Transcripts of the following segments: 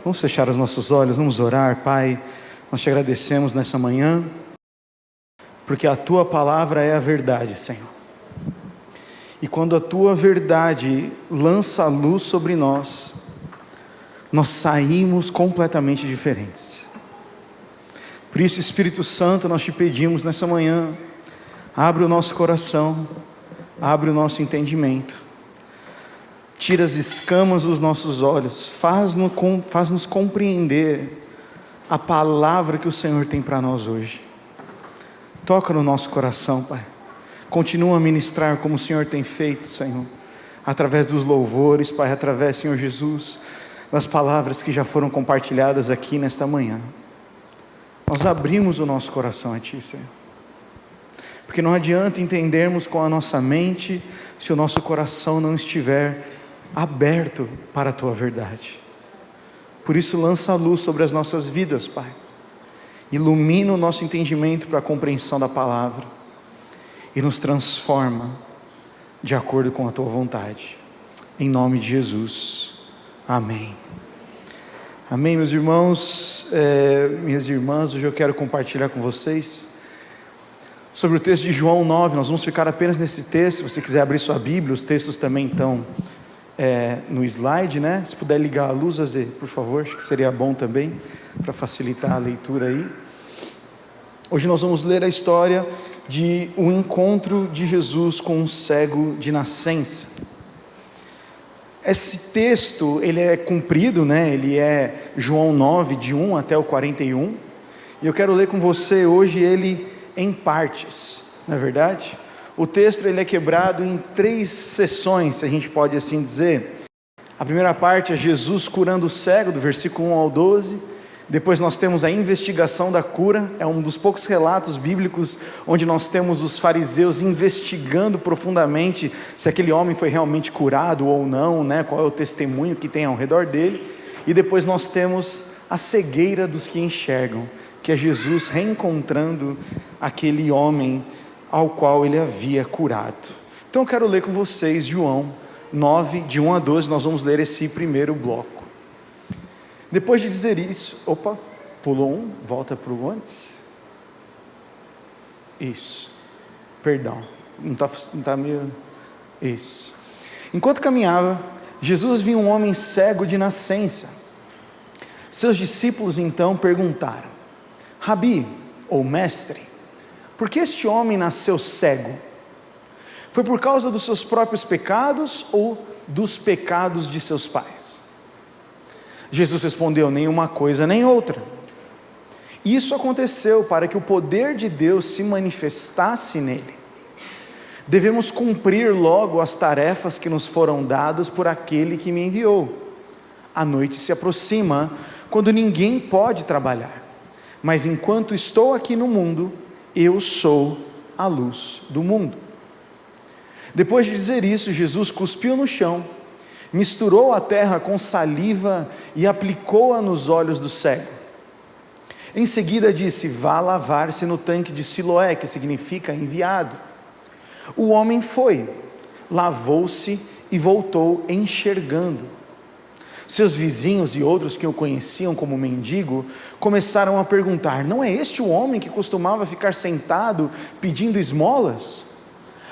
Vamos fechar os nossos olhos, vamos orar. Pai, nós te agradecemos nessa manhã, porque a Tua palavra é a verdade, Senhor. E quando a Tua verdade lança a luz sobre nós, nós saímos completamente diferentes. Por isso, Espírito Santo, nós te pedimos nessa manhã, abre o nosso coração, abre o nosso entendimento, tira as escamas dos nossos olhos, faz-nos compreender a palavra que o Senhor tem para nós hoje. Toca no nosso coração, Pai. Continua a ministrar como o Senhor tem feito, Senhor, através dos louvores, Pai, através, Senhor Jesus, das palavras que já foram compartilhadas aqui nesta manhã. Nós abrimos o nosso coração a Ti, Senhor, porque não adianta entendermos com a nossa mente se o nosso coração não estiver aberto para a Tua verdade. Por isso, lança a luz sobre as nossas vidas, Pai. Ilumina o nosso entendimento para a compreensão da palavra e nos transforma de acordo com a Tua vontade. Em nome de Jesus. Amém. Amém, meus irmãos, minhas irmãs. Hoje eu quero compartilhar com vocês sobre o texto de João 9. Nós vamos ficar apenas nesse texto. Se você quiser abrir sua Bíblia, os textos também estão no slide, né? Se puder ligar a luz, Azê, por favor, acho que seria bom também, para facilitar a leitura aí. Hoje nós vamos ler a história de um encontro de Jesus com um cego de nascença. Esse texto, ele é comprido, né? Ele é João 9, de 1 até o 41, e eu quero ler com você hoje ele em partes, não é verdade? O texto ele é quebrado em 3 sessões, se a gente pode assim dizer. A primeira parte é Jesus curando o cego, do versículo 1 ao 12. Depois nós temos a investigação da cura. É um dos poucos relatos bíblicos onde nós temos os fariseus investigando profundamente se aquele homem foi realmente curado ou não, né? Qual é o testemunho que tem ao redor dele. E depois nós temos a cegueira dos que enxergam, que é Jesus reencontrando aquele homem ao qual ele havia curado. Então eu quero ler com vocês João 9, de 1 a 12, nós vamos ler esse primeiro bloco. Depois de dizer isso, pulou um, volta para o antes. Isso, perdão, não está meio, isso. Enquanto caminhava, Jesus viu um homem cego de nascença. Seus discípulos então perguntaram: Rabi, ou mestre, por que este homem nasceu cego? Foi por causa dos seus próprios pecados ou dos pecados de seus pais? Jesus respondeu: nenhuma coisa nem outra. Isso aconteceu para que o poder de Deus se manifestasse nele. Devemos cumprir logo as tarefas que nos foram dadas por aquele que me enviou. A noite se aproxima, quando ninguém pode trabalhar. Mas enquanto estou aqui no mundo, eu sou a luz do mundo. Depois de dizer isso, Jesus cuspiu no chão, misturou a terra com saliva e aplicou-a nos olhos do cego. Em seguida disse: vá lavar-se no tanque de Siloé, que significa enviado. O homem foi, lavou-se e voltou enxergando. Seus vizinhos e outros que o conheciam como mendigo começaram a perguntar: não é este o homem que costumava ficar sentado pedindo esmolas?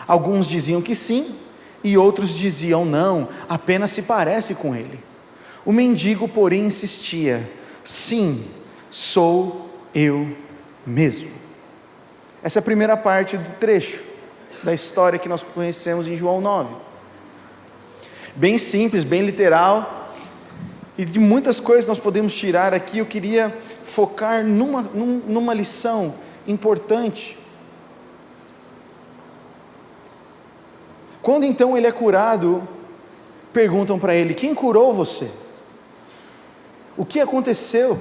Alguns diziam que sim, e outros diziam não, apenas se parece com ele. O mendigo, porém, insistia: sim, sou eu mesmo. Essa é a primeira parte do trecho da história que nós conhecemos em João 9. Bem simples, bem literal. E de muitas coisas nós podemos tirar aqui. Eu queria focar numa lição importante. Quando então ele é curado, perguntam para ele: quem curou você? O que aconteceu?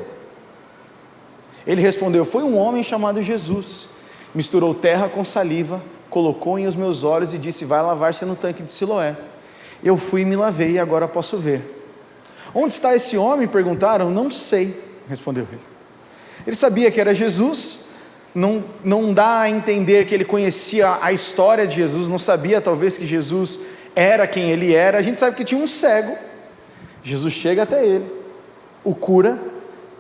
Ele respondeu: foi um homem chamado Jesus, misturou terra com saliva, colocou em os meus olhos e disse: vai lavar-se no tanque de Siloé. Eu fui e me lavei e agora posso ver. Onde está esse homem? Perguntaram. Não sei, respondeu ele. Ele sabia que era Jesus, não dá a entender que ele conhecia a história de Jesus, não sabia talvez que Jesus era quem ele era. A gente sabe que tinha um cego. Jesus chega até ele, o cura,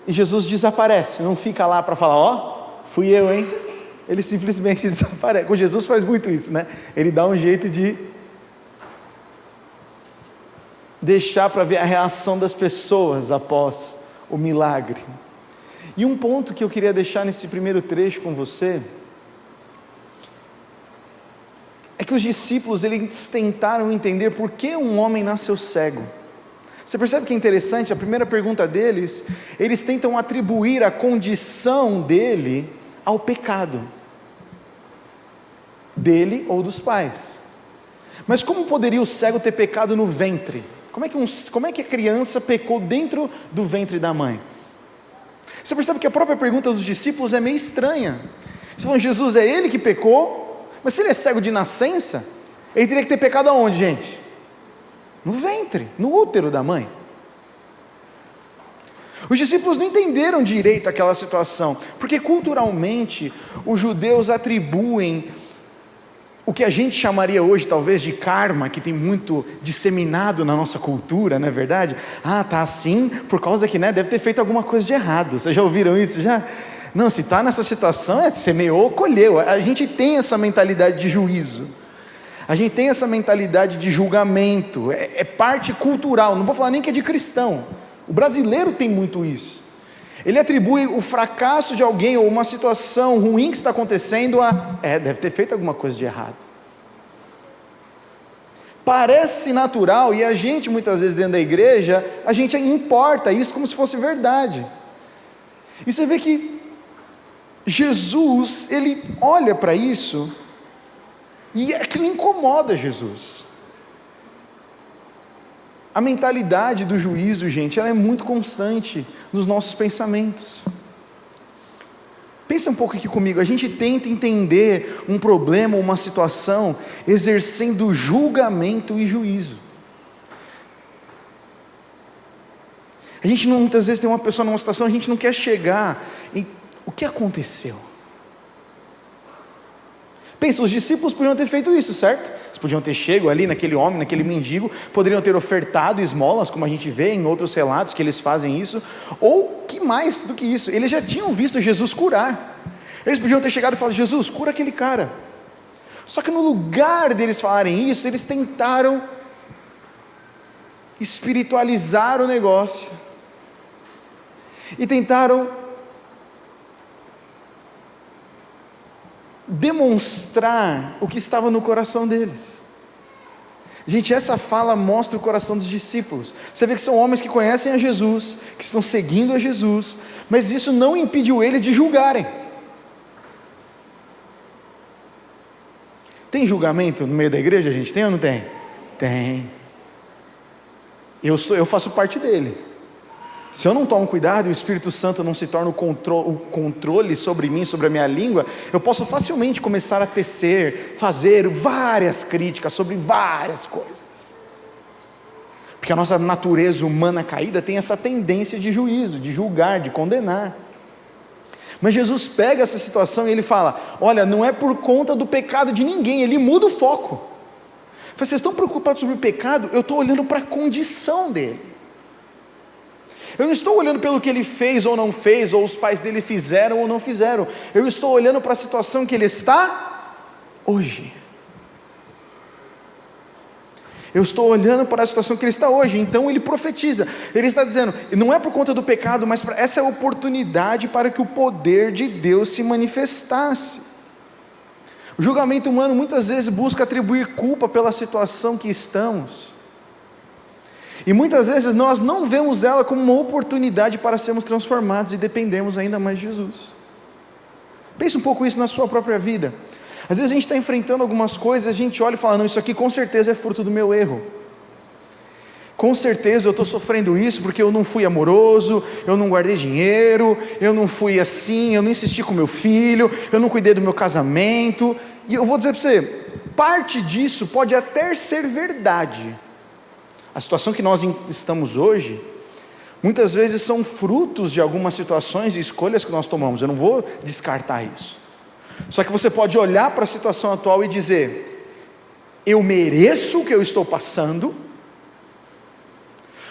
e Jesus desaparece, não fica lá para falar, ó, fui eu, hein? Ele simplesmente desaparece. Com Jesus faz muito isso, né? Ele dá um jeito de deixar para ver a reação das pessoas após o milagre. E um ponto que eu queria deixar nesse primeiro trecho com você, é que os discípulos, eles tentaram entender por que um homem nasceu cego. Você percebe que é interessante? A primeira pergunta deles, eles tentam atribuir a condição dele ao pecado, dele ou dos pais. Mas como poderia o cego ter pecado no ventre? Como é que a criança pecou dentro do ventre da mãe? Você percebe que a própria pergunta dos discípulos é meio estranha. Eles falam, Jesus, é ele que pecou? Mas se ele é cego de nascença, ele teria que ter pecado aonde, gente? No ventre, no útero da mãe. Os discípulos não entenderam direito aquela situação, porque culturalmente os judeus atribuem o que a gente chamaria hoje talvez de karma, que tem muito disseminado na nossa cultura, não é verdade? Ah, tá assim por causa que, né, deve ter feito alguma coisa de errado. Vocês já ouviram isso já? Não, se está nessa situação, semeou, colheu. A gente tem essa mentalidade de juízo, a gente tem essa mentalidade de julgamento, é parte cultural, não vou falar nem que é de cristão, o brasileiro tem muito isso. Ele atribui o fracasso de alguém ou uma situação ruim que está acontecendo a, deve ter feito alguma coisa de errado. Parece natural, e a gente muitas vezes dentro da igreja, a gente importa isso como se fosse verdade. E você vê que Jesus, ele olha para isso, e aquilo incomoda Jesus. A mentalidade do juízo, gente, ela é muito constante nos nossos pensamentos. Pensa um pouco aqui comigo, a gente tenta entender um problema, uma situação, exercendo julgamento e juízo. A gente muitas vezes tem uma pessoa numa situação, a gente não quer chegar em o que aconteceu. Pensa, os discípulos podiam ter feito isso, certo? Eles podiam ter chego ali naquele homem, naquele mendigo, poderiam ter ofertado esmolas, como a gente vê em outros relatos que eles fazem isso, ou que mais do que isso, eles já tinham visto Jesus curar. Eles podiam ter chegado e falado, Jesus, cura aquele cara. Só que no lugar deles falarem isso, eles tentaram espiritualizar o negócio, e tentaram demonstrar o que estava no coração deles. Gente, essa fala mostra o coração dos discípulos. Você vê que são homens que conhecem a Jesus, que estão seguindo a Jesus, mas isso não impediu eles de julgarem. Tem julgamento no meio da igreja, gente? Tem ou não tem? Tem. Eu faço parte dele. Se eu não tomo cuidado e o Espírito Santo não se torna o controle sobre mim, sobre a minha língua, eu posso facilmente começar a tecer, fazer várias críticas sobre várias coisas. Porque a nossa natureza humana caída tem essa tendência de juízo, de julgar, de condenar. Mas Jesus pega essa situação e ele fala, olha, não é por conta do pecado de ninguém, ele muda o foco. Vocês estão preocupados sobre o pecado? Eu estou olhando para a condição dele. Eu não estou olhando pelo que ele fez ou não fez, ou os pais dele fizeram ou não fizeram. Eu estou olhando para a situação que ele está hoje. Eu estou olhando para a situação que ele está hoje. Então ele profetiza. Ele está dizendo, não é por conta do pecado, mas essa é a oportunidade para que o poder de Deus se manifestasse. O julgamento humano muitas vezes busca atribuir culpa pela situação que estamos. E muitas vezes nós não vemos ela como uma oportunidade para sermos transformados e dependermos ainda mais de Jesus. Pense um pouco isso na sua própria vida. Às vezes a gente está enfrentando algumas coisas, a gente olha e fala, não, isso aqui com certeza é fruto do meu erro. Com certeza eu estou sofrendo isso porque eu não fui amoroso, eu não guardei dinheiro, eu não fui assim, eu não insisti com meu filho, eu não cuidei do meu casamento. E eu vou dizer para você, parte disso pode até ser verdade. A situação que nós estamos hoje, muitas vezes são frutos de algumas situações e escolhas que nós tomamos, eu não vou descartar isso. Só que você pode olhar para a situação atual e dizer, eu mereço o que eu estou passando,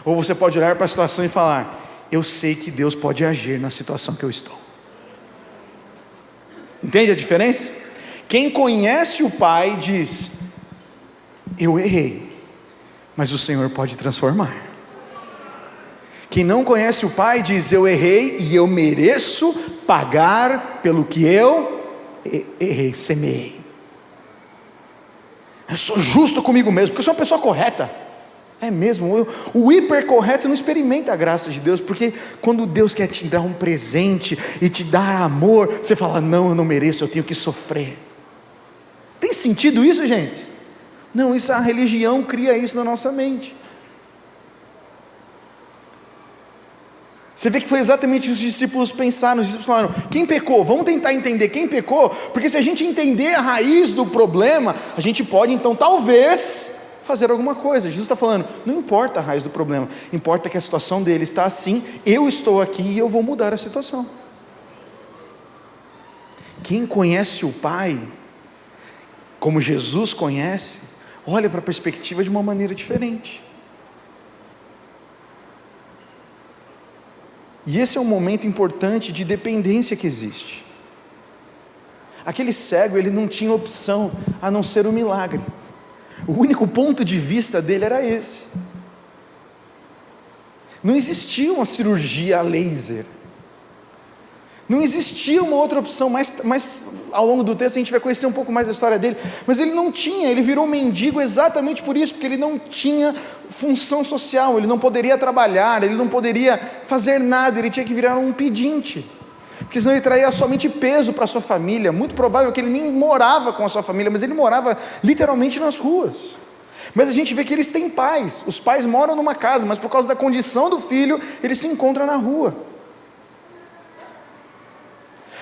ou você pode olhar para a situação e falar, eu sei que Deus pode agir na situação que eu estou. Entende a diferença? Quem conhece o Pai diz: eu errei, mas o Senhor pode transformar. Quem não conhece o Pai diz: eu errei e eu mereço pagar pelo que eu errei, semeei. Eu sou justo comigo mesmo, porque eu sou uma pessoa correta. É mesmo, o hipercorreto não experimenta a graça de Deus, porque quando Deus quer te dar um presente e te dar amor, você fala: não, eu não mereço, eu tenho que sofrer. Tem sentido isso, gente? Não, isso, a religião cria isso na nossa mente. Você vê que foi exatamente o que os discípulos pensaram. Os discípulos falaram: quem pecou? Vamos tentar entender quem pecou, porque se a gente entender a raiz do problema, a gente pode então talvez fazer alguma coisa. Jesus está falando: não importa a raiz do problema, importa que a situação dele está assim, eu estou aqui e eu vou mudar a situação. Quem conhece o Pai, como Jesus conhece, olha para a perspectiva de uma maneira diferente. E esse é um momento importante de dependência que existe. Aquele cego, ele não tinha opção a não ser o milagre. O único ponto de vista dele era esse. Não existia uma cirurgia a laser. Não existia uma outra opção, mas ao longo do texto a gente vai conhecer um pouco mais da história dele. Mas ele não tinha, ele virou mendigo exatamente por isso, porque ele não tinha função social, ele não poderia trabalhar, ele não poderia fazer nada, ele tinha que virar um pedinte. Porque senão ele traía somente peso para a sua família. Muito provável que ele nem morava com a sua família, mas ele morava literalmente nas ruas. Mas a gente vê que eles têm pais, os pais moram numa casa, mas por causa da condição do filho, ele se encontra na rua.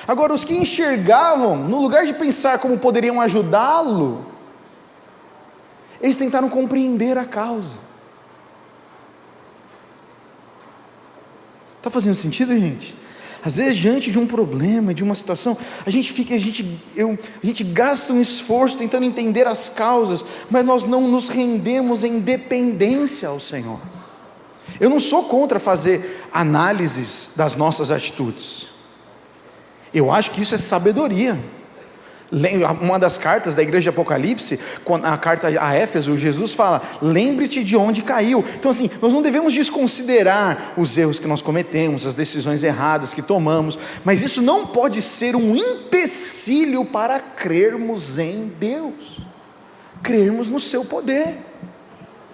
Agora, os que enxergavam, no lugar de pensar como poderiam ajudá-lo, eles tentaram compreender a causa. Está fazendo sentido, gente? Às vezes, diante de um problema, de uma situação, a gente gasta um esforço tentando entender as causas, mas nós não nos rendemos em dependência ao Senhor. Eu não sou contra fazer análises das nossas atitudes. Eu acho que isso é sabedoria. Uma das cartas da igreja de Apocalipse, a carta a Éfeso, Jesus fala: lembre-te de onde caiu. Então assim, nós não devemos desconsiderar os erros que nós cometemos, as decisões erradas que tomamos, mas isso não pode ser um empecilho para crermos em Deus, crermos no seu poder.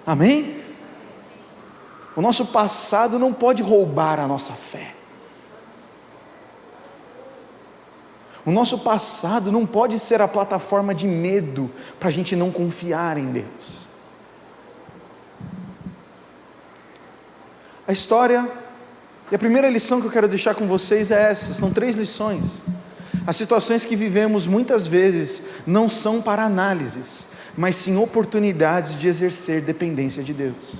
Amém? O nosso passado não pode roubar a nossa fé. O nosso passado não pode ser a plataforma de medo para a gente não confiar em Deus. A história, e a primeira lição que eu quero deixar com vocês é essa, são 3 lições. As situações que vivemos muitas vezes não são para análises, mas sim oportunidades de exercer dependência de Deus.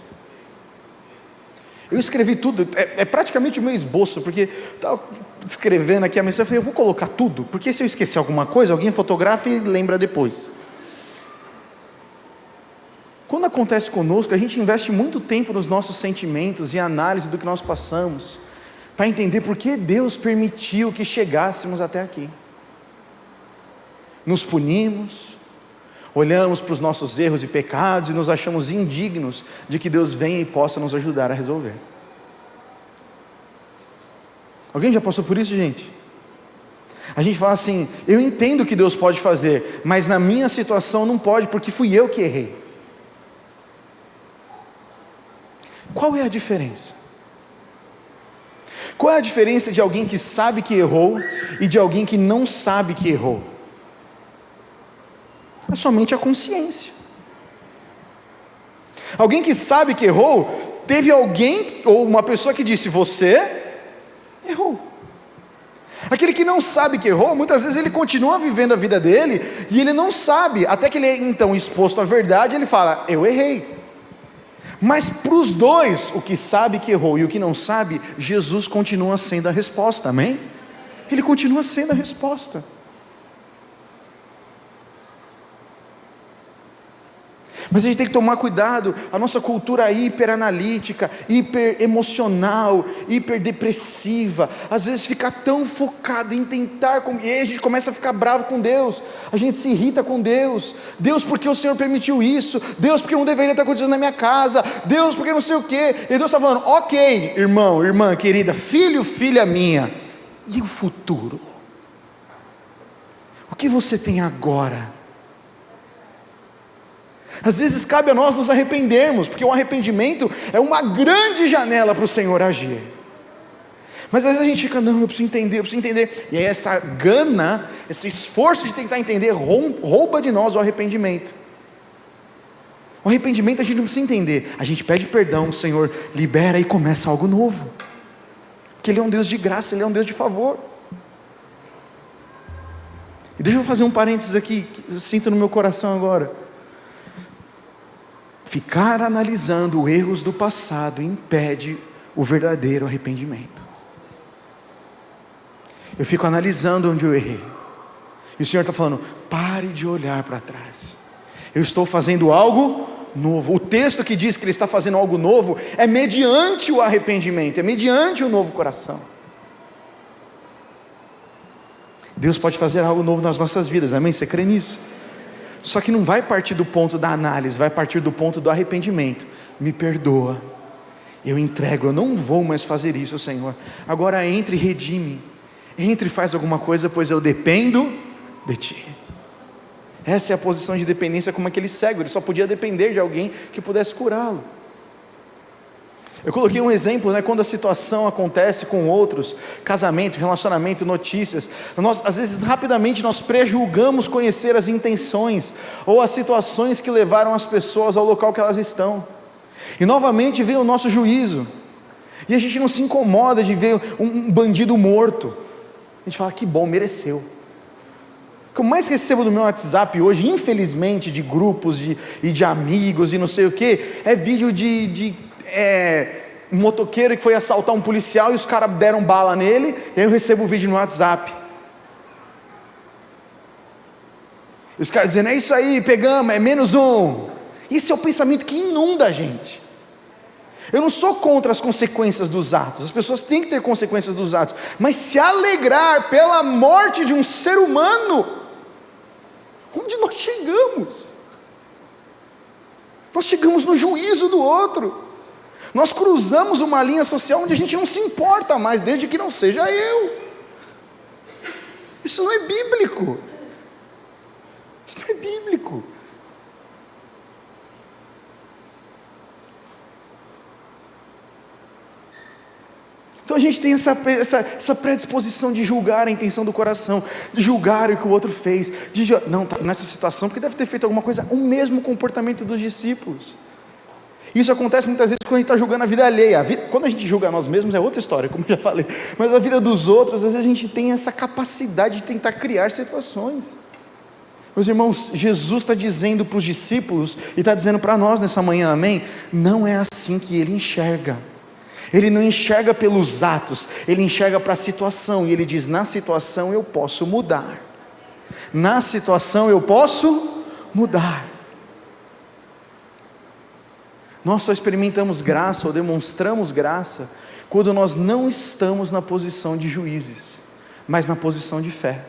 Eu escrevi tudo, é praticamente o meu esboço, porque estava escrevendo aqui a mensagem, eu falei: eu vou colocar tudo, porque se eu esquecer alguma coisa, alguém fotografa e lembra depois. Quando acontece conosco, a gente investe muito tempo nos nossos sentimentos e análise do que nós passamos, para entender por que Deus permitiu que chegássemos até aqui. Nos punimos, olhamos para os nossos erros e pecados e nos achamos indignos de que Deus venha e possa nos ajudar a resolver. Alguém já passou por isso, gente? A gente fala assim: eu entendo o que Deus pode fazer, mas na minha situação não pode, porque fui eu que errei. Qual é a diferença? Qual é a diferença de alguém que sabe que errou e de alguém que não sabe que errou? É somente a consciência. Alguém que sabe que errou, teve alguém ou uma pessoa que disse: você errou. Aquele que não sabe que errou, muitas vezes ele continua vivendo a vida dele e ele não sabe, até que ele é então exposto à verdade, ele fala: eu errei. Mas para os dois, o que sabe que errou e o que não sabe, Jesus continua sendo a resposta, amém? Ele continua sendo a resposta. Mas a gente tem que tomar cuidado, a nossa cultura hiperanalítica, hiperemocional, hiperdepressiva, às vezes fica tão focada em tentar, e aí a gente começa a ficar bravo com Deus, a gente se irrita com Deus, Deus porque o Senhor permitiu isso, Deus porque não deveria estar acontecendo na minha casa, Deus porque não sei o quê, e Deus está falando, ok, irmão, irmã querida, filho, filha minha, e o futuro? O que você tem agora? Às vezes cabe a nós nos arrependermos, porque o arrependimento é uma grande janela para o Senhor agir. Mas às vezes a gente fica, não, eu preciso entender, e aí essa gana, esse esforço de tentar entender, rouba de nós o arrependimento. O arrependimento a gente não precisa entender, a gente pede perdão, o Senhor libera e começa algo novo, porque Ele é um Deus de graça, Ele é um Deus de favor. E deixa eu fazer um parênteses aqui, que eu sinto no meu coração agora. Ficar analisando erros do passado impede o verdadeiro arrependimento. Eu fico analisando onde eu errei, e o Senhor está falando, pare de olhar para trás, eu estou fazendo algo novo. O texto que diz que Ele está fazendo algo novo, é mediante o arrependimento, é mediante o novo coração. Deus pode fazer algo novo nas nossas vidas, amém? Você crê nisso? Só que não vai partir do ponto da análise, vai partir do ponto do arrependimento. Me perdoa, eu entrego, eu não vou mais fazer isso, Senhor. Agora entre e redime, entre e faz alguma coisa, pois eu dependo de Ti. Essa é a posição de dependência como aquele cego, ele só podia depender de alguém que pudesse curá-lo. Eu coloquei um exemplo, quando a situação acontece com outros, casamento, relacionamento, notícias, nós, às vezes, rapidamente nós prejulgamos conhecer as intenções, ou as situações que levaram as pessoas ao local que elas estão, e novamente vem o nosso juízo, e a gente não se incomoda de ver um bandido morto, a gente fala, que bom, mereceu. O que eu mais recebo no meu WhatsApp hoje, infelizmente, de grupos e de amigos e não sei o que, é vídeo um motoqueiro que foi assaltar um policial e os caras deram bala nele, e aí eu recebo o vídeo no WhatsApp, e os caras dizendo, é isso aí, pegamos, é -1, esse é o pensamento que inunda a gente. Eu não sou contra as consequências dos atos, as pessoas têm que ter consequências dos atos, mas se alegrar pela morte de um ser humano, onde nós chegamos? Nós chegamos no juízo do outro, nós cruzamos uma linha social onde a gente não se importa mais, desde que não seja eu. Isso não é bíblico, isso não é bíblico. Então a gente tem essa predisposição de julgar a intenção do coração, de julgar o que o outro fez, não, está nessa situação porque deve ter feito alguma coisa, o mesmo comportamento dos discípulos. Isso acontece muitas vezes quando a gente está julgando a vida alheia. Quando a gente julga nós mesmos é outra história, como eu já falei, mas a vida dos outros, às vezes a gente tem essa capacidade de tentar criar situações. Meus irmãos, Jesus está dizendo para os discípulos, e está dizendo para nós nessa manhã, amém? Não é assim que Ele enxerga. Ele não enxerga pelos atos, Ele enxerga para a situação, e Ele diz, na situação eu posso mudar, na situação eu posso mudar. Nós só experimentamos graça, ou demonstramos graça, quando nós não estamos na posição de juízes, mas na posição de fé.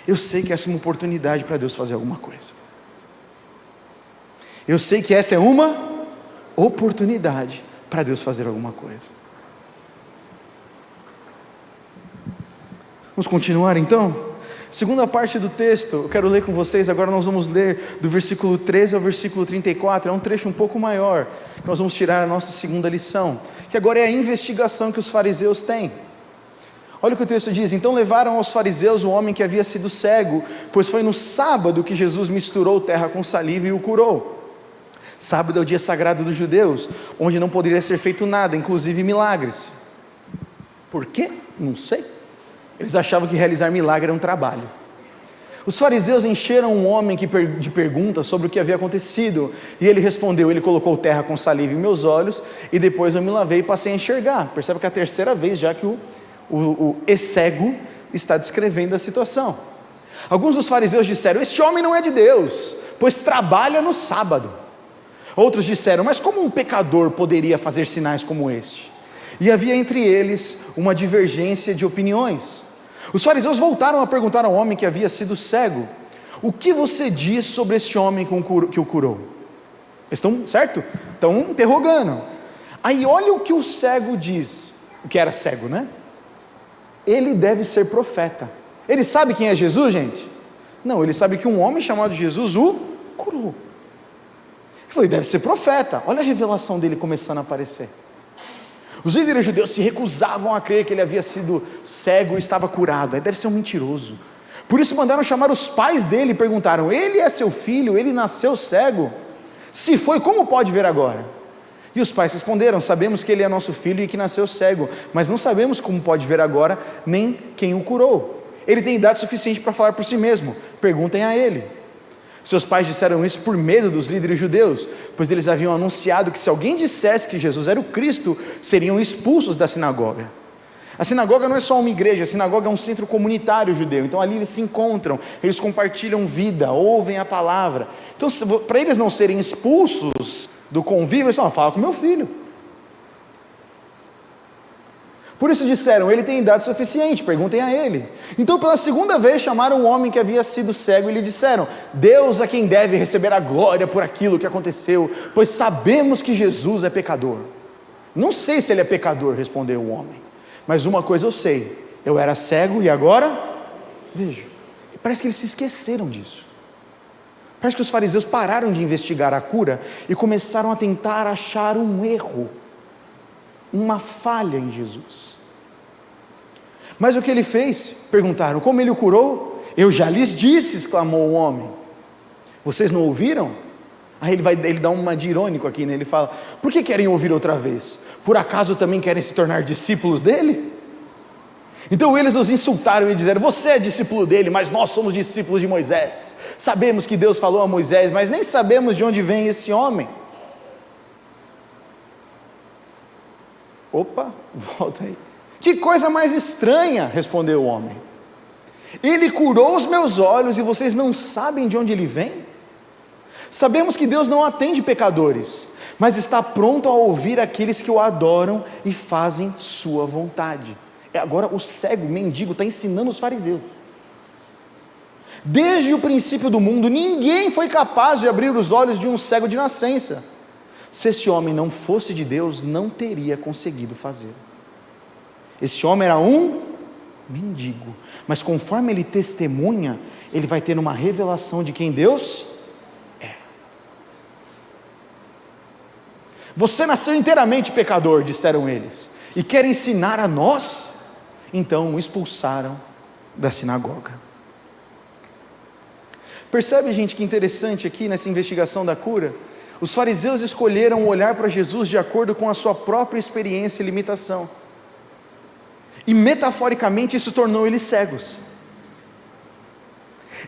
Eu sei que essa é uma oportunidade para Deus fazer alguma coisa, eu sei que essa é uma oportunidade para Deus fazer alguma coisa. Vamos continuar então? Segunda parte do texto, eu quero ler com vocês, agora nós vamos ler do versículo 13 ao versículo 34, é um trecho um pouco maior, que nós vamos tirar a nossa segunda lição, que agora é a investigação que os fariseus têm. Olha o que o texto diz, então levaram aos fariseus o homem que havia sido cego, pois foi no sábado que Jesus misturou terra com saliva e o curou. Sábado é o dia sagrado dos judeus, onde não poderia ser feito nada, inclusive milagres. Por quê? Não sei. Eles achavam que realizar milagre era um trabalho. Os fariseus encheram um homem de perguntas sobre o que havia acontecido, e ele respondeu, ele colocou terra com saliva em meus olhos, e depois eu me lavei e passei a enxergar. Percebe que é a terceira vez já que o cego está descrevendo a situação. Alguns dos fariseus disseram: este homem não é de Deus, pois trabalha no sábado. Outros disseram: mas como um pecador poderia fazer sinais como este? E havia entre eles uma divergência de opiniões. Os fariseus voltaram a perguntar ao homem que havia sido cego: o que você diz sobre este homem que o curou? Estão, certo? Estão interrogando. Aí olha o que o cego diz, o que era cego, né? Ele deve ser profeta. Ele sabe quem é Jesus, gente? Não, ele sabe que um homem chamado Jesus o curou. Ele falou: ele deve ser profeta. Olha a revelação dele começando a aparecer. Os líderes judeus se recusavam a crer que ele havia sido cego e estava curado. Ele deve ser um mentiroso. Por isso mandaram chamar os pais dele e perguntaram: ele é seu filho? Ele nasceu cego? Se foi, como pode ver agora? E os pais responderam: sabemos que ele é nosso filho e que nasceu cego, mas não sabemos como pode ver agora, nem quem o curou. Ele tem idade suficiente para falar por si mesmo, perguntem a ele. Seus pais disseram isso por medo dos líderes judeus, pois eles haviam anunciado que se alguém dissesse que Jesus era o Cristo, seriam expulsos da sinagoga. A sinagoga não é só uma igreja, a sinagoga é um centro comunitário judeu, então ali eles se encontram, eles compartilham vida, ouvem a palavra. Então, para eles não serem expulsos do convívio, eles falam: fala com meu filho. Por isso disseram: ele tem idade suficiente, perguntem a ele. Então pela segunda vez chamaram o homem que havia sido cego e lhe disseram: Deus é quem deve receber a glória por aquilo que aconteceu, pois sabemos que Jesus é pecador. Não sei se ele é pecador, respondeu o homem, mas uma coisa eu sei: eu era cego e agora vejo. Parece que eles se esqueceram disso. Parece que os fariseus pararam de investigar a cura e começaram a tentar achar um erro, uma falha em Jesus. Mas o que ele fez? Perguntaram: como ele o curou? Eu já lhes disse, exclamou o homem. Vocês não ouviram? Aí ele dá uma de irônico aqui, né? Ele fala: por que querem ouvir outra vez? Por acaso também querem se tornar discípulos dele? Então eles os insultaram e disseram: você é discípulo dele, mas nós somos discípulos de Moisés. Sabemos que Deus falou a Moisés, mas nem sabemos de onde vem esse homem. Opa, volta aí. Que coisa mais estranha, respondeu o homem. Ele curou os meus olhos e vocês não sabem de onde ele vem? Sabemos que Deus não atende pecadores, mas está pronto a ouvir aqueles que o adoram e fazem sua vontade. Agora o cego, mendigo, está ensinando os fariseus. Desde o princípio do mundo, ninguém foi capaz de abrir os olhos de um cego de nascença. Se esse homem não fosse de Deus, não teria conseguido fazer. Esse homem era um mendigo, mas conforme ele testemunha, ele vai ter uma revelação de quem Deus é. Você nasceu inteiramente pecador, disseram eles, e quer ensinar a nós? Então o expulsaram da sinagoga. Percebe, gente, que interessante aqui nessa investigação da cura? Os fariseus escolheram olhar para Jesus de acordo com a sua própria experiência e limitação. E metaforicamente isso tornou eles cegos.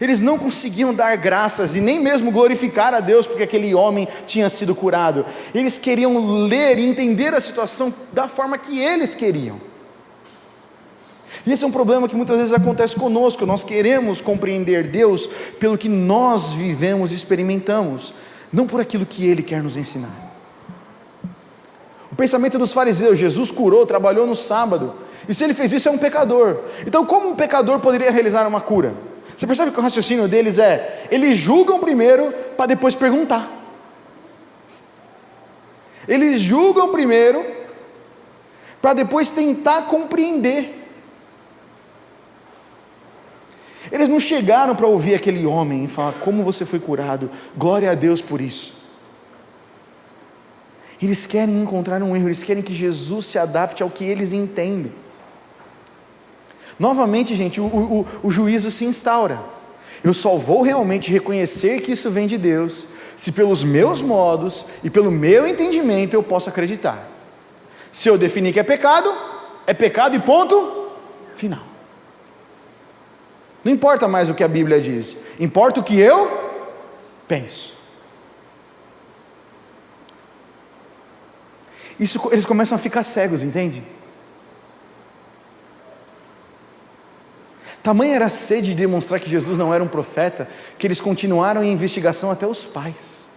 Eles não conseguiam dar graças e nem mesmo glorificar a Deus porque aquele homem tinha sido curado. Eles queriam ler e entender a situação da forma que eles queriam. E esse é um problema que muitas vezes acontece conosco. Nós queremos compreender Deus pelo que nós vivemos e experimentamos, não por aquilo que Ele quer nos ensinar. O pensamento dos fariseus: Jesus curou, trabalhou no sábado, e se Ele fez isso é um pecador. Então como um pecador poderia realizar uma cura? Você percebe que o raciocínio deles é: eles julgam primeiro para depois perguntar. Eles julgam primeiro para depois tentar compreender. Eles não chegaram para ouvir aquele homem e falar: como você foi curado, glória a Deus por isso. Eles querem encontrar um erro, eles querem que Jesus se adapte ao que eles entendem. Novamente, gente, o juízo se instaura. Eu só vou realmente reconhecer que isso vem de Deus se pelos meus modos e pelo meu entendimento eu posso acreditar. Se eu definir que é pecado e ponto final. Não importa mais o que a Bíblia diz, importa o que eu penso. Eles começam a ficar cegos, entende? Tamanha era a sede de demonstrar que Jesus não era um profeta, que eles continuaram em investigação até os pais.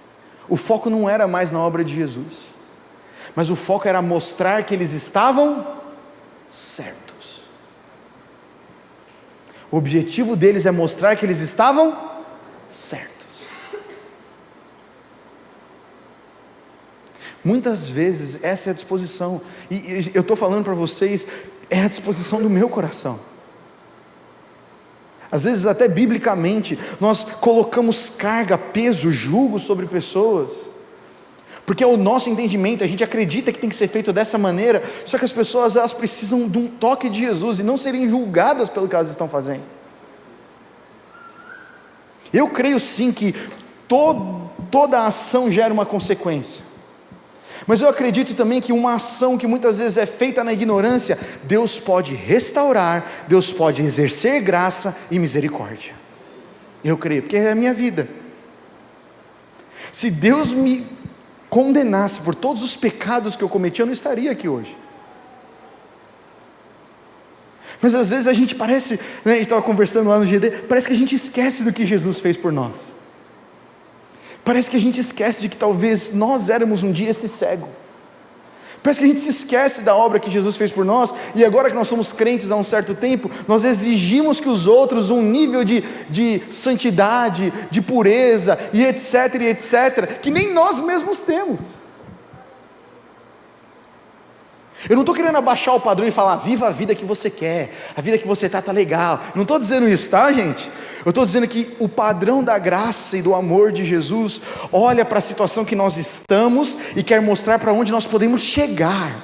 O foco não era mais na obra de Jesus, mas o foco era mostrar que eles estavam certos. O objetivo deles é mostrar que eles estavam certos. Muitas vezes essa é a disposição, e eu estou falando para vocês, é a disposição do meu coração. Às vezes até biblicamente nós colocamos carga, peso, jugo sobre pessoas, porque é o nosso entendimento, a gente acredita que tem que ser feito dessa maneira, só que as pessoas elas precisam de um toque de Jesus e não serem julgadas pelo que elas estão fazendo. Eu creio sim que toda ação gera uma consequência, mas eu acredito também que uma ação que muitas vezes é feita na ignorância, Deus pode restaurar, Deus pode exercer graça e misericórdia. Eu creio, porque é a minha vida. Se Deus me condenasse por todos os pecados que eu cometi, eu não estaria aqui hoje. Mas às vezes a gente parece, né, a gente estava conversando lá no GD, parece que a gente esquece do que Jesus fez por nós. Parece que a gente esquece de que talvez nós éramos um dia esse cego. Parece que a gente se esquece da obra que Jesus fez por nós, e agora que nós somos crentes há um certo tempo, nós exigimos que os outros um nível de santidade, de pureza, e etc, que nem nós mesmos temos. Eu não estou querendo abaixar o padrão e falar, viva a vida que você quer, a vida que você está legal, não estou dizendo isso, tá gente? Eu estou dizendo que o padrão da graça e do amor de Jesus, olha para a situação que nós estamos, e quer mostrar para onde nós podemos chegar.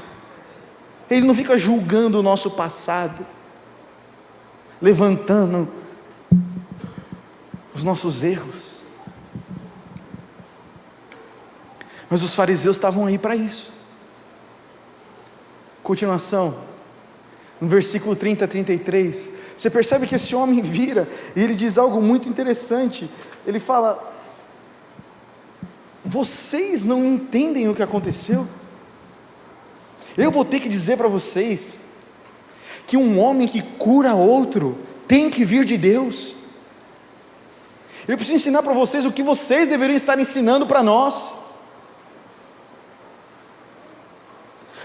Ele não fica julgando o nosso passado, levantando os nossos erros, mas os fariseus estavam aí para isso. Continuação, no versículo 30 a 33, você percebe que esse homem vira, e ele diz algo muito interessante, ele fala, vocês não entendem o que aconteceu? Eu vou ter que dizer para vocês, que um homem que cura outro, tem que vir de Deus. Eu preciso ensinar para vocês o que vocês deveriam estar ensinando para nós.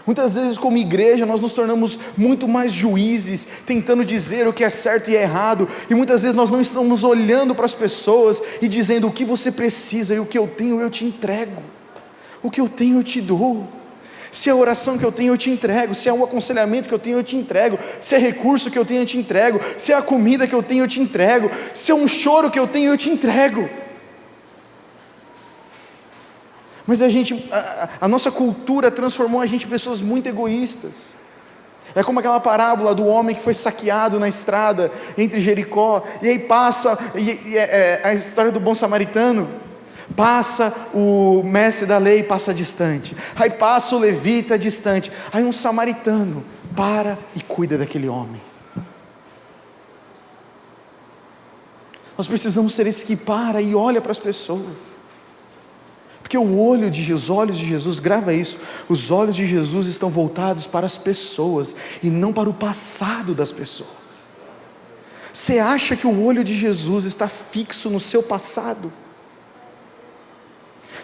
Muitas vezes como igreja nós nos tornamos muito mais juízes, tentando dizer o que é certo e é errado, e muitas vezes nós não estamos olhando para as pessoas e dizendo o que você precisa, e o que eu tenho eu te entrego, o que eu tenho eu te dou. Se é a oração que eu tenho eu te entrego, se é o aconselhamento que eu tenho eu te entrego, se é recurso que eu tenho eu te entrego, se é a comida que eu tenho eu te entrego, se é um choro que eu tenho eu te entrego. Mas a nossa cultura transformou a gente em pessoas muito egoístas. É como aquela parábola do homem que foi saqueado na estrada entre Jericó, e aí passa a história do bom samaritano, passa o mestre da lei, passa distante, aí passa o levita distante, aí um samaritano para e cuida daquele homem. Nós precisamos ser esse que para e olha para as pessoas, porque os olhos de Jesus, grava isso, os olhos de Jesus estão voltados para as pessoas, e não para o passado das pessoas. Você acha que o olho de Jesus está fixo no seu passado?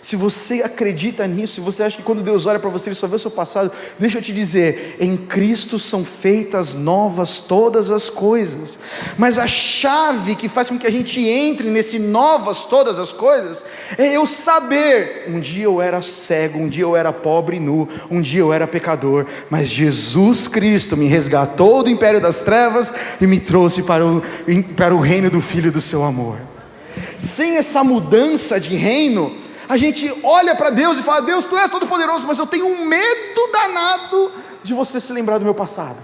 Se você acredita nisso, se você acha que quando Deus olha para você Ele só vê o seu passado, deixa eu te dizer, em Cristo são feitas novas todas as coisas, mas a chave que faz com que a gente entre nesse novas todas as coisas, é eu saber, um dia eu era cego, um dia eu era pobre e nu, um dia eu era pecador, mas Jesus Cristo me resgatou do império das trevas, e me trouxe para o reino do Filho do seu amor. Sem essa mudança de reino, a gente olha para Deus e fala, Deus, Tu és todo poderoso, mas eu tenho um medo danado de você se lembrar do meu passado.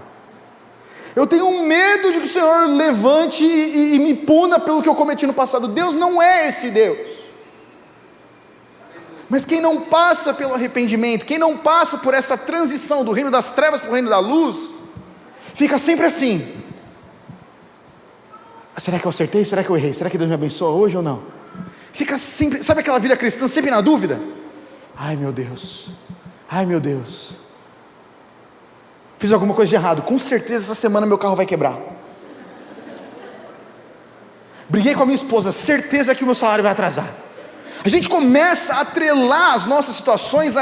Eu tenho um medo de que o Senhor levante e me puna pelo que eu cometi no passado. Deus não é esse Deus. Mas quem não passa pelo arrependimento, quem não passa por essa transição do reino das trevas para o reino da luz, fica sempre assim, será que eu acertei? Será que eu errei? Será que Deus me abençoa hoje ou não? Fica sempre, sabe aquela vida cristã sempre na dúvida? Ai meu Deus, fiz alguma coisa de errado, com certeza essa semana meu carro vai quebrar. briguei com a minha esposa, certeza que o meu salário vai atrasar. A gente começa a atrelar as nossas situações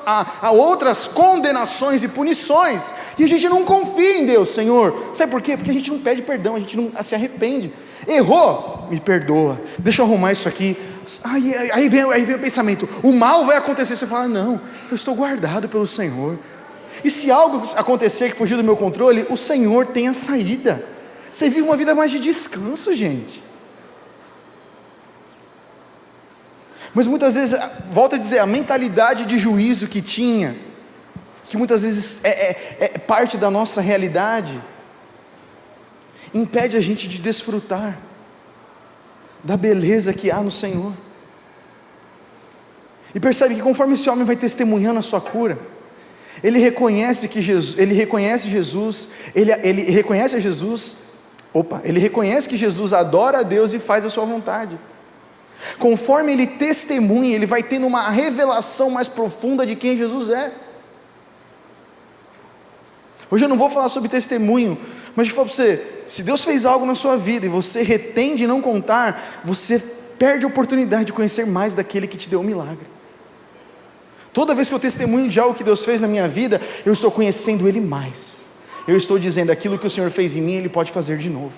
a outras condenações e punições, e a gente não confia em Deus, Senhor. Sabe por quê? Porque a gente não pede perdão, a gente não se arrepende. Errou, me perdoa, deixa eu arrumar isso aqui. Aí vem o pensamento, o mal vai acontecer. Você fala, não, eu estou guardado pelo Senhor. E se algo acontecer que fugir do meu controle, o Senhor tem a saída. Você vive uma vida mais de descanso, gente. Mas muitas vezes, volto a dizer, a mentalidade de juízo que tinha, que muitas vezes é parte da nossa realidade, impede a gente de desfrutar da beleza que há no Senhor. E percebe que conforme esse homem vai testemunhando a sua cura, ele reconhece que Jesus, ele reconhece que Jesus adora a Deus e faz a sua vontade. Conforme ele testemunha, ele vai tendo uma revelação mais profunda de quem Jesus é. Hoje eu não vou falar sobre testemunho, mas eu falo para você, se Deus fez algo na sua vida e você retém de não contar, você perde a oportunidade de conhecer mais daquele que te deu um milagre. Toda vez que eu testemunho de algo que Deus fez na minha vida, eu estou conhecendo Ele mais. Eu estou dizendo, aquilo que o Senhor fez em mim, Ele pode fazer de novo.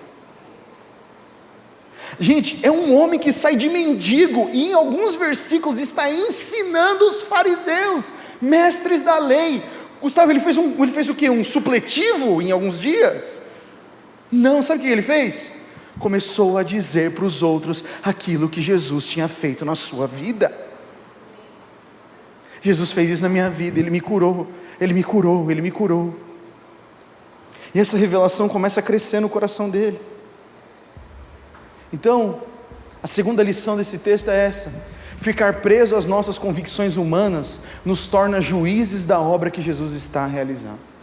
Gente, é um homem que sai de mendigo e em alguns versículos está ensinando os fariseus, mestres da lei. Gustavo, ele fez o quê? Um supletivo em alguns dias? Não, sabe o que ele fez? Começou a dizer para os outros aquilo que Jesus tinha feito na sua vida. Jesus fez isso na minha vida, Ele me curou, Ele me curou, Ele me curou. E essa revelação começa a crescer no coração dele. Então, a segunda lição desse texto é essa: ficar preso às nossas convicções humanas nos torna juízes da obra que Jesus está realizando.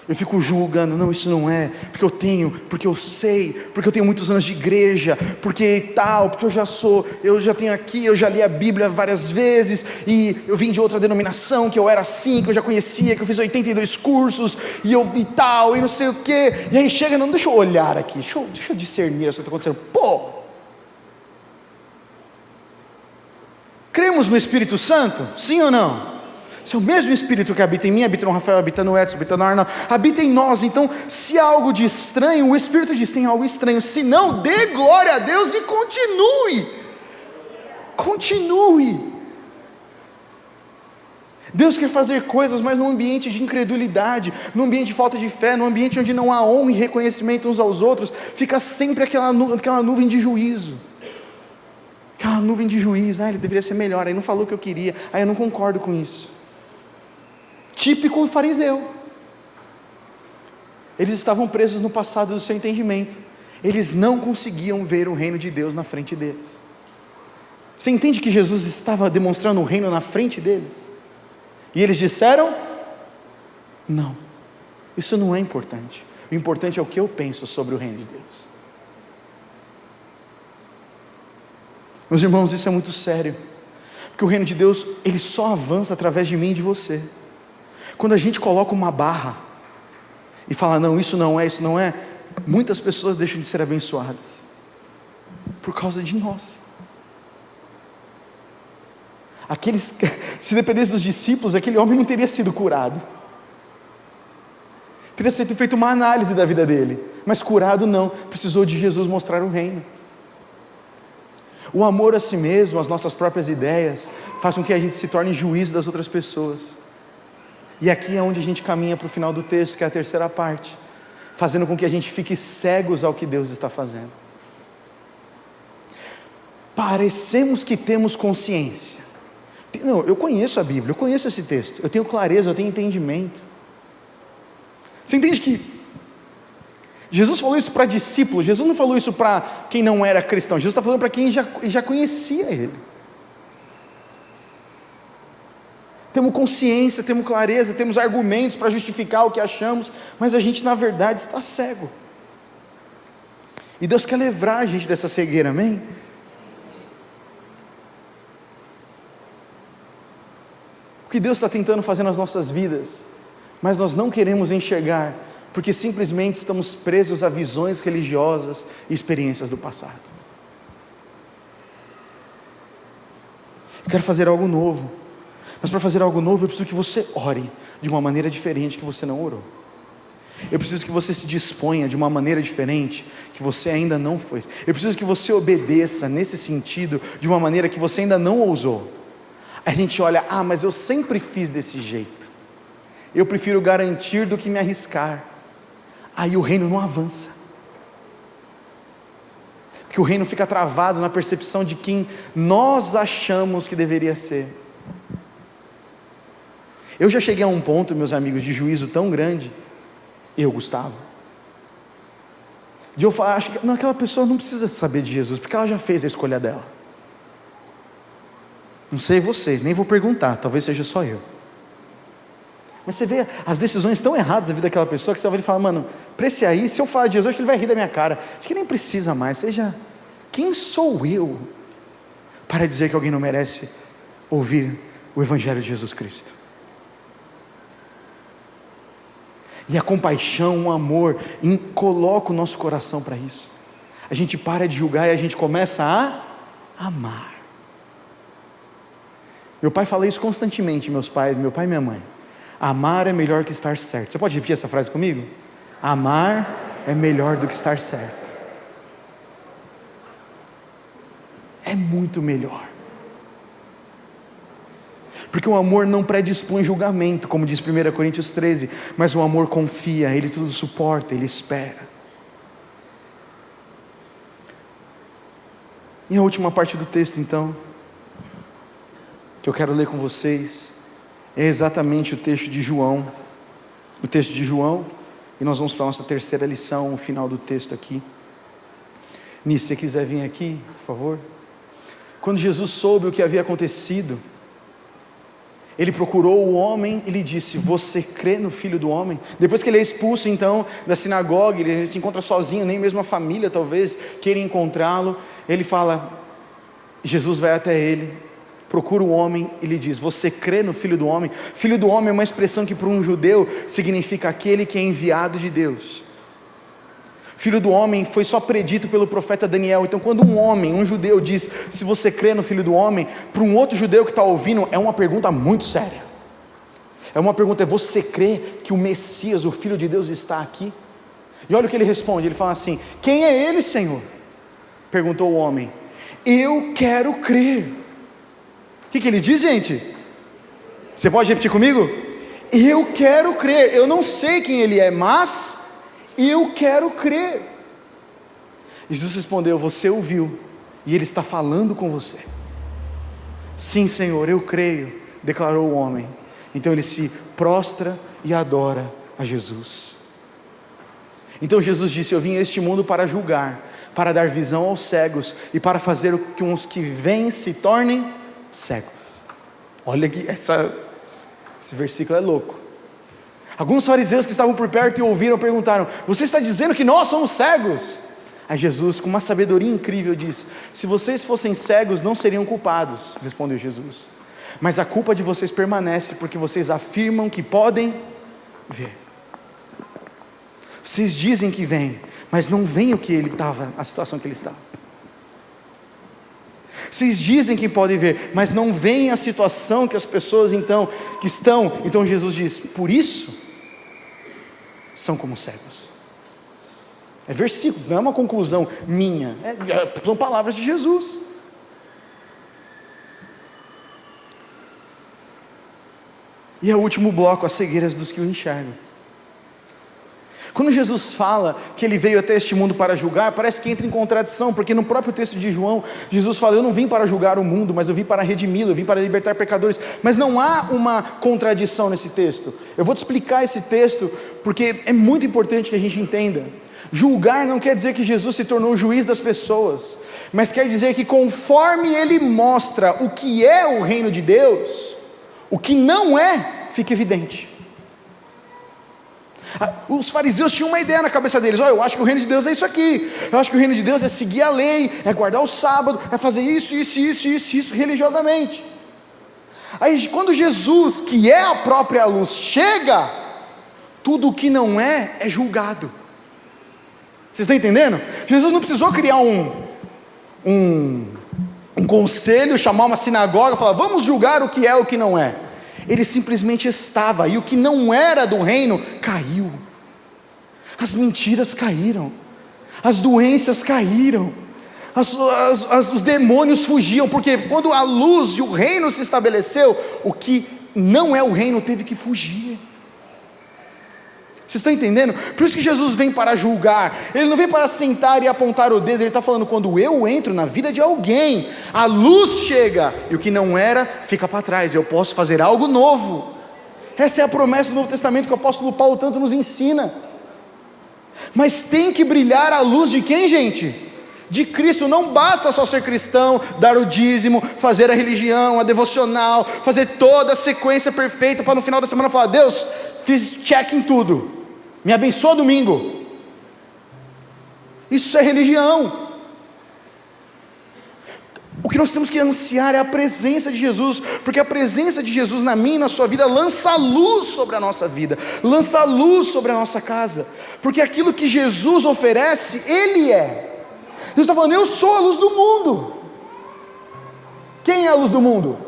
Eu fico julgando, não, isso não é, porque eu sei, porque eu tenho muitos anos de igreja, porque eu já tenho aqui, eu já li a Bíblia várias vezes, e eu vim de outra denominação, que eu era assim, que eu já conhecia, que eu fiz 82 cursos, e eu vi tal, e não sei o quê, e aí chega, não, deixa eu olhar aqui, deixa eu discernir o que está acontecendo. Cremos no Espírito Santo? Sim ou não? Se é o mesmo Espírito que habita em mim, habita no Rafael, habita no Edson, habita no Arnaldo, habita em nós. Então, se há algo de estranho, o Espírito diz, tem algo estranho. Se não, dê glória a Deus e continue. Deus quer fazer coisas, mas num ambiente de incredulidade, num ambiente de falta de fé, num ambiente onde não há honra e reconhecimento uns aos outros, fica sempre aquela nuvem de juízo. Aquela nuvem de juízo, ele deveria ser melhor, aí não falou o que eu queria, aí eu não concordo com isso. Típico fariseu. Eles estavam presos no passado do seu entendimento. Eles não conseguiam ver o reino de Deus na frente deles. Você entende que Jesus estava demonstrando o reino na frente deles? E eles disseram, não, isso não é importante. O importante é o que eu penso sobre o reino de Deus. Meus irmãos, isso é muito sério. Porque o reino de Deus, ele só avança através de mim e de você. Quando a gente coloca uma barra e fala, não, isso não é, muitas pessoas deixam de ser abençoadas por causa de nós. Se dependesse dos discípulos, aquele homem não teria sido curado. Teria sido feito uma análise da vida dele, mas curado não, precisou de Jesus mostrar o reino. O amor a si mesmo, as nossas próprias ideias, faz com que a gente se torne juiz das outras pessoas. E aqui é onde a gente caminha para o final do texto, que é a terceira parte, fazendo com que a gente fique cegos ao que Deus está fazendo. Parecemos que temos consciência. Não, eu conheço a Bíblia, eu conheço esse texto, eu tenho clareza, eu tenho entendimento. Você entende que Jesus falou isso para discípulos, Jesus não falou isso para quem não era cristão, Jesus está falando para quem já conhecia Ele. Temos consciência, temos clareza, temos argumentos para justificar o que achamos, mas a gente na verdade está cego. E Deus quer livrar a gente dessa cegueira, amém? O que Deus está tentando fazer nas nossas vidas, mas nós não queremos enxergar, porque simplesmente estamos presos a visões religiosas e experiências do passado. Eu quero fazer algo novo, mas para fazer algo novo eu preciso que você ore de uma maneira diferente que você não orou. Eu preciso que você se disponha de uma maneira diferente que você ainda não fez. Eu preciso que você obedeça nesse sentido de uma maneira que você ainda não ousou. A gente olha, mas eu sempre fiz desse jeito. Eu prefiro garantir do que me arriscar. Aí o reino não avança. Porque o reino fica travado na percepção de quem nós achamos que deveria ser. Eu já cheguei a um ponto, meus amigos, de juízo tão grande, Gustavo, de eu falar, acho que aquela pessoa não precisa saber de Jesus, porque ela já fez a escolha dela. Não sei vocês, nem vou perguntar, talvez seja só eu. Mas você vê as decisões tão erradas da vida daquela pessoa, que você vai falar, mano, para esse aí, se eu falar de Jesus, acho que ele vai rir da minha cara, acho que nem precisa mais, quem sou eu para dizer que alguém não merece ouvir o Evangelho de Jesus Cristo? E a compaixão, o amor, coloca o nosso coração para isso. A gente para de julgar e a gente começa a amar. Meu pai fala isso constantemente, meu pai e minha mãe. Amar é melhor que estar certo. Você pode repetir essa frase comigo? Amar é melhor do que estar certo. É muito melhor. Porque o amor não predispõe julgamento, como diz 1 Coríntios 13, mas o amor confia, ele tudo suporta, ele espera. E a última parte do texto então, que eu quero ler com vocês, é exatamente o texto de João, e nós vamos para a nossa terceira lição, o final do texto aqui. Nisso, se você quiser vir aqui, por favor. Quando Jesus soube o que havia acontecido, ele procurou o homem e lhe disse, você crê no Filho do Homem? Depois que ele é expulso então da sinagoga, ele se encontra sozinho, nem mesmo a família talvez queira encontrá-lo, ele fala, Jesus vai até ele, procura o homem e lhe diz, você crê no Filho do Homem? Filho do Homem é uma expressão que para um judeu significa aquele que é enviado de Deus. Filho do Homem foi só predito pelo profeta Daniel. Então quando um judeu diz, se você crê no Filho do Homem, para um outro judeu que está ouvindo, é uma pergunta muito séria. Você crê que o Messias, o Filho de Deus está aqui? E olha o que ele responde, ele fala assim, quem é ele, Senhor? Perguntou o homem, eu quero crer. O que ele diz, gente? Você pode repetir comigo? Eu quero crer, eu não sei quem ele é, mas eu quero crer. Jesus respondeu, você ouviu, e ele está falando com você. Sim, Senhor, eu creio, declarou o homem. Então ele se prostra e adora a Jesus. Então Jesus disse, eu vim a este mundo para julgar, para dar visão aos cegos, e para fazer com que os que veem se tornem cegos. Olha que esse versículo é louco. Alguns fariseus que estavam por perto e ouviram perguntaram, você está dizendo que nós somos cegos? Aí Jesus, com uma sabedoria incrível, diz, se vocês fossem cegos não seriam culpados, respondeu Jesus, mas a culpa de vocês permanece porque vocês afirmam que podem ver. Vocês dizem que veem, mas não veem o que ele estava, a situação que ele estava. Vocês dizem que podem ver, mas não veem a situação que as pessoas então Jesus diz, por isso são como cegos. É versículos, não é uma conclusão minha, são palavras de Jesus. E é o último bloco, as cegueiras dos que o enxergam. Quando Jesus fala que ele veio até este mundo para julgar, parece que entra em contradição, porque no próprio texto de João, Jesus fala, eu não vim para julgar o mundo, mas eu vim para redimi-lo, eu vim para libertar pecadores. Mas não há uma contradição nesse texto. Eu vou te explicar esse texto, porque é muito importante que a gente entenda. Julgar não quer dizer que Jesus se tornou o juiz das pessoas, mas quer dizer que conforme ele mostra o que é o reino de Deus, o que não é, fica evidente. Os fariseus tinham uma ideia na cabeça deles, eu acho que o reino de Deus é isso aqui, eu acho que o reino de Deus é seguir a lei, é guardar o sábado, é fazer isso religiosamente. Aí quando Jesus, que é a própria luz, chega, tudo o que não é julgado. Vocês estão entendendo? Jesus não precisou criar um conselho, chamar uma sinagoga, falar, vamos julgar o que é e o que não é. Ele simplesmente estava, e o que não era do reino, caiu. As mentiras caíram, as doenças caíram, os demônios fugiam, porque quando a luz e o reino se estabeleceu, o que não é o reino teve que fugir. Vocês estão entendendo? Por isso que Jesus vem para julgar, Ele não vem para sentar e apontar o dedo, Ele está falando, quando eu entro na vida de alguém, a luz chega, e o que não era, fica para trás, eu posso fazer algo novo. Essa é a promessa do Novo Testamento que o apóstolo Paulo tanto nos ensina. Mas tem que brilhar a luz de quem, gente? De Cristo. Não basta só ser cristão, dar o dízimo, fazer a religião, a devocional, fazer toda a sequência perfeita, para no final da semana falar, Deus, fiz check em tudo, me abençoa domingo. Isso é religião. O que nós temos que ansiar é a presença de Jesus, porque a presença de Jesus na minha e na sua vida lança luz sobre a nossa vida, lança luz sobre a nossa casa, porque aquilo que Jesus oferece, Ele é. Jesus está falando, eu sou a luz do mundo. Quem é a luz do mundo?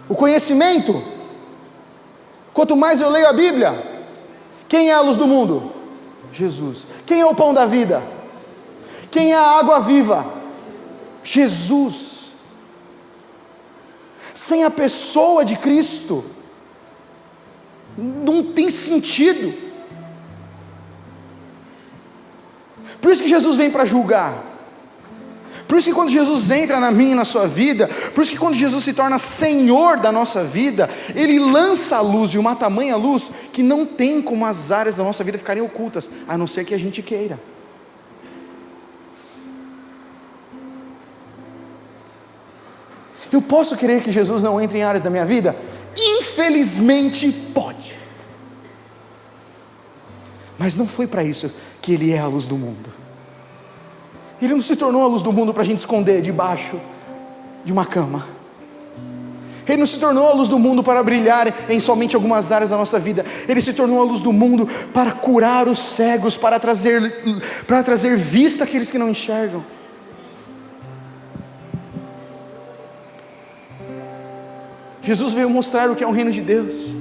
O conhecimento? Quanto mais eu leio a Bíblia, quem é a luz do mundo? Jesus. Quem é o pão da vida? Quem é a água viva? Jesus. Sem a pessoa de Cristo, não tem sentido. Por isso que Jesus vem para julgar. Por isso que quando Jesus entra na minha e na sua vida, por isso que quando Jesus se torna Senhor da nossa vida, Ele lança a luz, e uma tamanha luz, que não tem como as áreas da nossa vida ficarem ocultas, a não ser que a gente queira. Eu posso querer que Jesus não entre em áreas da minha vida? Infelizmente pode. Mas não foi para isso que Ele é a luz do mundo. Ele não se tornou a luz do mundo para a gente esconder debaixo de uma cama. Ele não se tornou a luz do mundo para brilhar em somente algumas áreas da nossa vida. Ele se tornou a luz do mundo para curar os cegos, para trazer vista àqueles que não enxergam. Jesus veio mostrar o que é o reino de Deus,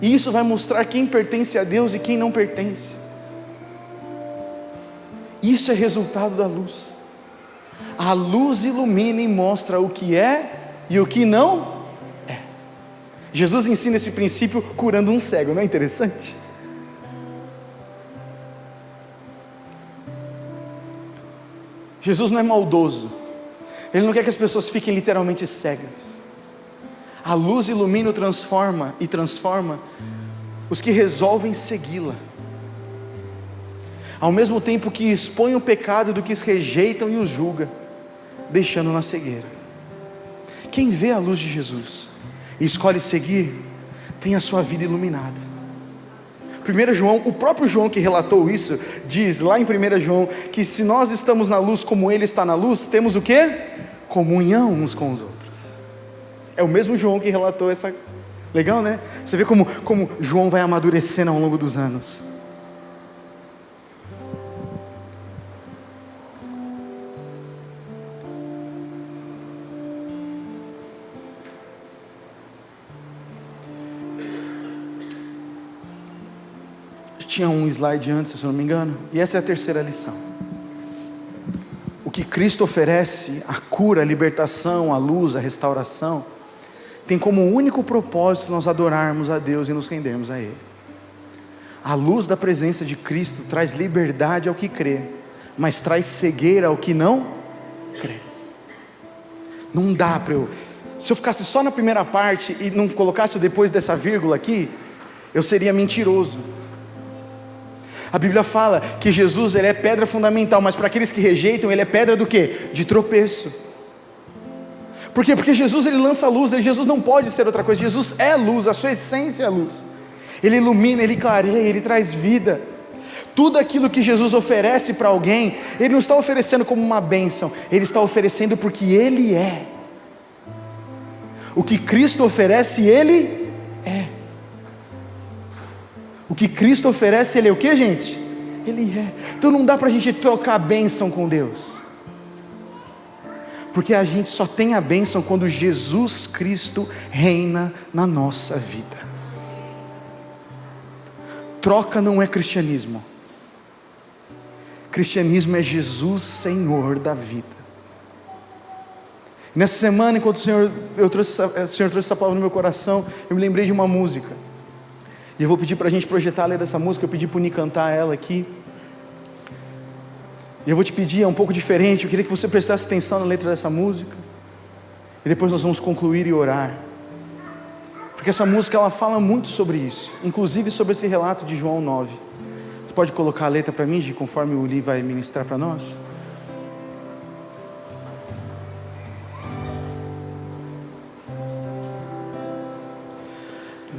e isso vai mostrar quem pertence a Deus e quem não pertence. Isso é resultado da luz. A luz ilumina e mostra o que é e o que não é. Jesus ensina esse princípio curando um cego, não é interessante? Jesus não é maldoso, Ele não quer que as pessoas fiquem literalmente cegas. A luz ilumina e transforma os que resolvem segui-la, ao mesmo tempo que expõe o pecado do que os rejeitam e os julga, deixando na cegueira. Quem vê a luz de Jesus e escolhe seguir, tem a sua vida iluminada. 1 João, o próprio João que relatou isso, diz lá em 1 João, que se nós estamos na luz como Ele está na luz, temos o quê? Comunhão uns com os outros. É o mesmo João que relatou essa... Legal, né? Você vê como João vai amadurecendo ao longo dos anos. Tinha um slide antes, se eu não me engano, e essa é a terceira lição. O que Cristo oferece, a cura, a libertação, a luz, a restauração, tem como único propósito nós adorarmos a Deus e nos rendermos a Ele. A luz da presença de Cristo traz liberdade ao que crê, mas traz cegueira ao que não crê. Não dá para se eu ficasse só na primeira parte e não colocasse depois dessa vírgula aqui, eu seria mentiroso. A Bíblia fala que Jesus, Ele é pedra fundamental, mas para aqueles que rejeitam, Ele é pedra do quê? De tropeço. Por quê? Porque Jesus, Ele lança luz, Jesus não pode ser outra coisa. Jesus é luz, a sua essência é luz. Ele ilumina, Ele clareia, Ele traz vida. Tudo aquilo que Jesus oferece para alguém, Ele não está oferecendo como uma bênção, Ele está oferecendo porque Ele é. O que Cristo oferece, Ele é. que Cristo oferece, Ele é o que, gente? Ele é. Então não dá para a gente trocar a bênção com Deus, porque a gente só tem a bênção quando Jesus Cristo reina na nossa vida. Troca não é cristianismo. Cristianismo é Jesus Senhor da vida. Nessa semana, enquanto o Senhor trouxe essa palavra no meu coração, eu me lembrei de uma música. E eu vou pedir para a gente projetar a letra dessa música. Eu pedi para o Ni cantar ela aqui. E eu vou te pedir, é um pouco diferente. Eu queria que você prestasse atenção na letra dessa música. E depois nós vamos concluir e orar. Porque essa música, ela fala muito sobre isso. Inclusive sobre esse relato de João 9. Você pode colocar a letra para mim, Gi, conforme o Li vai ministrar para nós?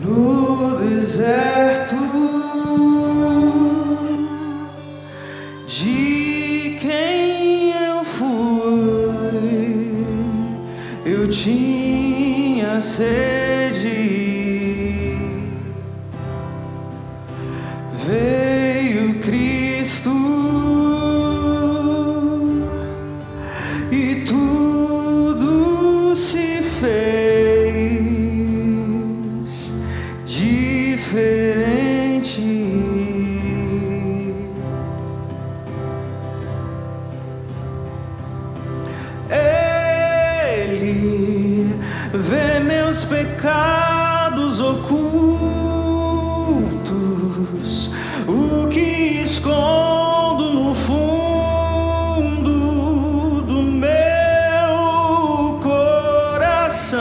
No deserto de quem eu fui, eu tinha sede. Veio Cristo e tudo se fez diferente. Ele vê meus pecados ocultos, o que escondo no fundo do meu coração.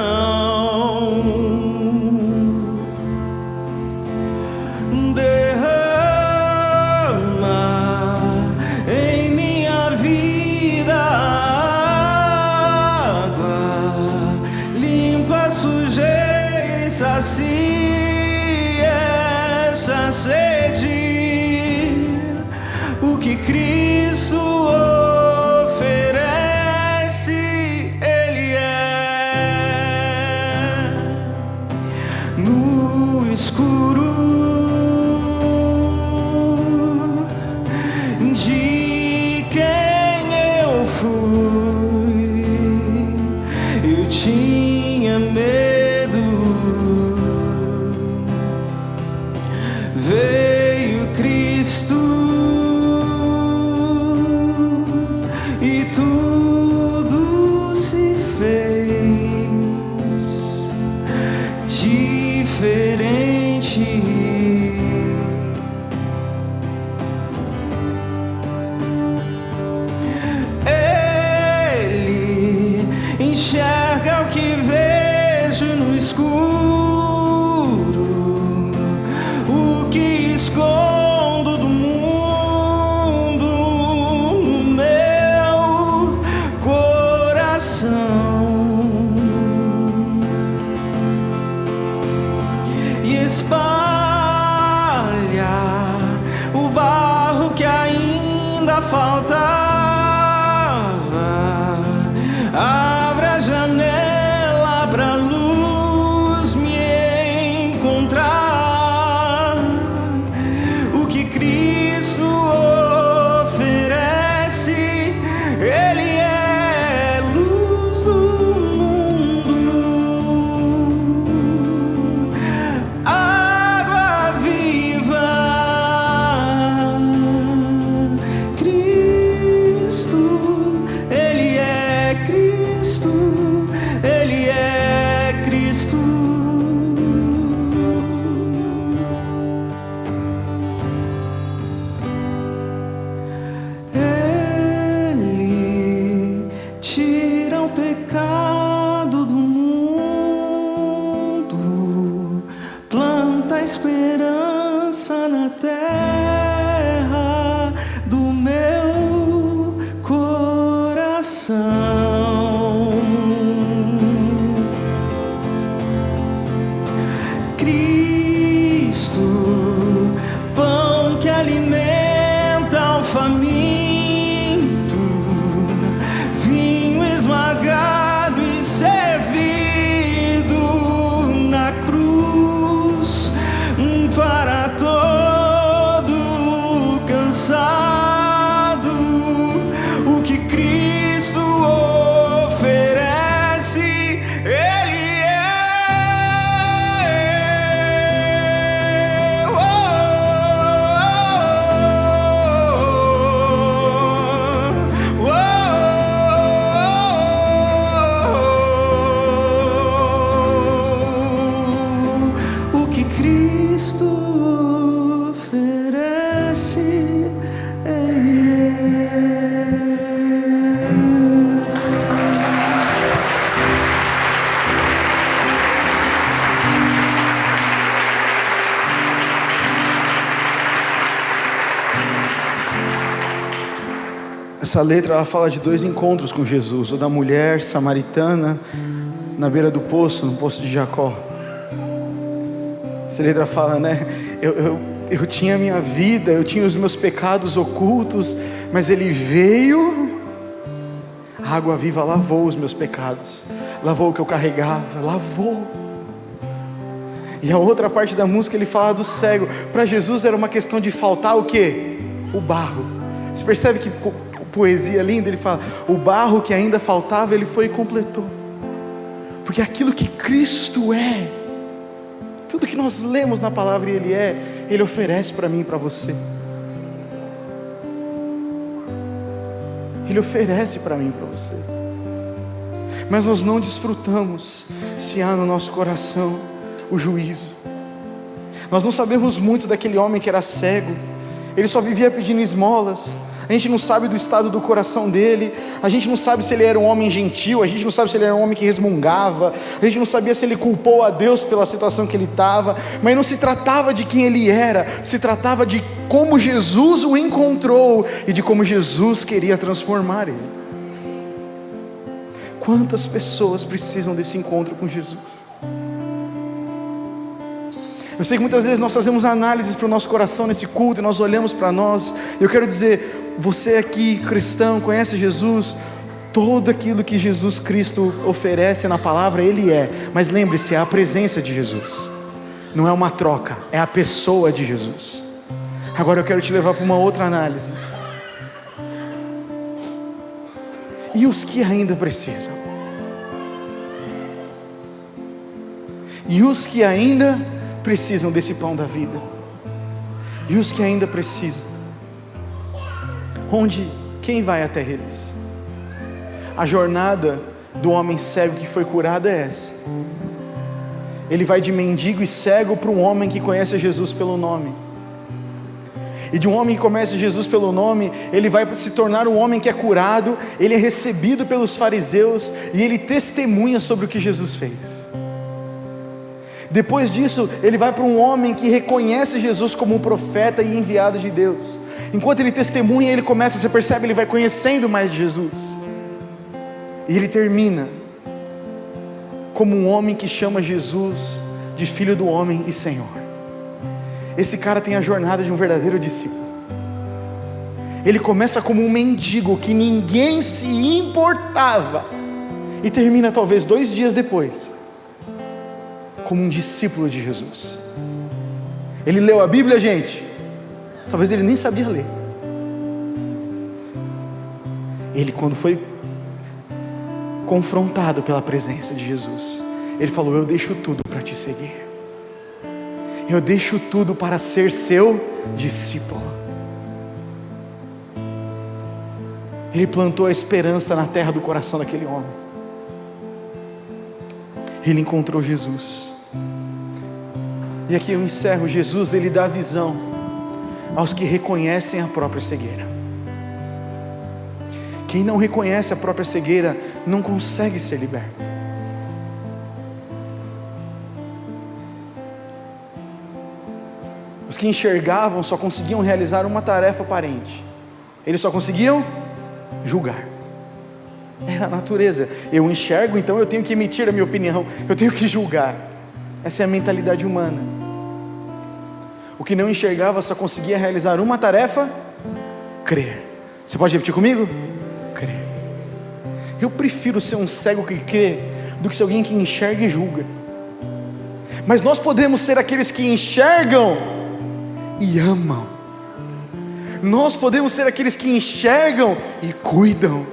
Derrama em minha vida água, limpa a sujeira e sacia essa sede. O que Cristo oferece, Ele é. No escuro de quem eu fui, eu tinha medo. Veio Cristo e tudo se fez diferente. Ele enxerga o que vejo no escuro, o que escondo do mundo no meu coração, e espalha o barro que ainda faltava. Abre a janela pra luz me encontrar. O que Cristo oferece, Ele é luz do mundo, água viva. Cristo, Ele é Cristo, Ele é Cristo. Ele tira o pecado do mundo, planta a esperança na terra do meu coração. Cristo, pão que alimenta o faminto, vinho esmagado e servido na cruz para todos. esse Ele é. Essa letra ela fala de 2 encontros com Jesus, o da mulher samaritana na beira do poço, no poço de Jacó. Essa letra fala, né? Eu tinha a minha vida, eu tinha os meus pecados ocultos, mas Ele veio, a água viva lavou os meus pecados, lavou o que eu carregava, lavou. E a outra parte da música ele fala do cego. Para Jesus era uma questão de faltar o quê? O barro. Você percebe que poesia linda? Ele fala, o barro que ainda faltava, Ele foi e completou. Porque aquilo que Cristo é, tudo que nós lemos na palavra e Ele é, Ele oferece para mim e para você. Ele oferece para mim e para você. Mas nós não desfrutamos se há no nosso coração o juízo. Nós não sabemos muito daquele homem que era cego. Ele só vivia pedindo esmolas. A gente não sabe do estado do coração dele, a gente não sabe se ele era um homem gentil, a gente não sabe se ele era um homem que resmungava, a gente não sabia se ele culpou a Deus pela situação que ele estava, mas não se tratava de quem ele era, se tratava de como Jesus o encontrou e de como Jesus queria transformar ele. Quantas pessoas precisam desse encontro com Jesus? Eu sei que muitas vezes nós fazemos análises para o nosso coração nesse culto, e nós olhamos para nós, e eu quero dizer, você aqui cristão, conhece Jesus, tudo aquilo que Jesus Cristo oferece na palavra, Ele é, mas lembre-se, é a presença de Jesus, não é uma troca, é a pessoa de Jesus. Agora eu quero te levar para uma outra análise. E os que ainda precisam? E os que ainda precisam desse pão da vida? E os que ainda precisam? Quem vai até eles? A jornada do homem cego que foi curado é essa. Ele vai de mendigo e cego para um homem que conhece Jesus pelo nome. E de um homem que conhece Jesus pelo nome, ele vai se tornar um homem que é curado, ele é recebido pelos fariseus e ele testemunha sobre o que Jesus fez. Depois disso, ele vai para um homem que reconhece Jesus como um profeta e enviado de Deus. Enquanto ele testemunha, ele começa, você percebe, ele vai conhecendo mais de Jesus. E ele termina como um homem que chama Jesus de Filho do Homem e Senhor. Esse cara tem a jornada de um verdadeiro discípulo. Ele começa como um mendigo que ninguém se importava, e termina talvez 2 dias depois como um discípulo de Jesus. Ele leu a Bíblia, gente? Talvez ele nem sabia ler. Ele, quando foi confrontado pela presença de Jesus, ele falou: eu deixo tudo para te seguir, eu deixo tudo para ser seu discípulo. Ele plantou a esperança na terra do coração daquele homem. Ele encontrou Jesus. E aqui eu encerro. Jesus, ele dá visão aos que reconhecem a própria cegueira. Quem não reconhece a própria cegueira não consegue ser liberto. Os que enxergavam só conseguiam realizar uma tarefa aparente. Eles só conseguiam julgar. Era a natureza. Eu enxergo, então eu tenho que emitir a minha opinião, eu tenho que julgar. Essa é a mentalidade humana. O que não enxergava só conseguia realizar uma tarefa: crer. Você pode repetir comigo? Crer. Eu prefiro ser um cego que crê do que ser alguém que enxerga e julga. Mas nós podemos ser aqueles que enxergam e amam. Nós podemos ser aqueles que enxergam e cuidam.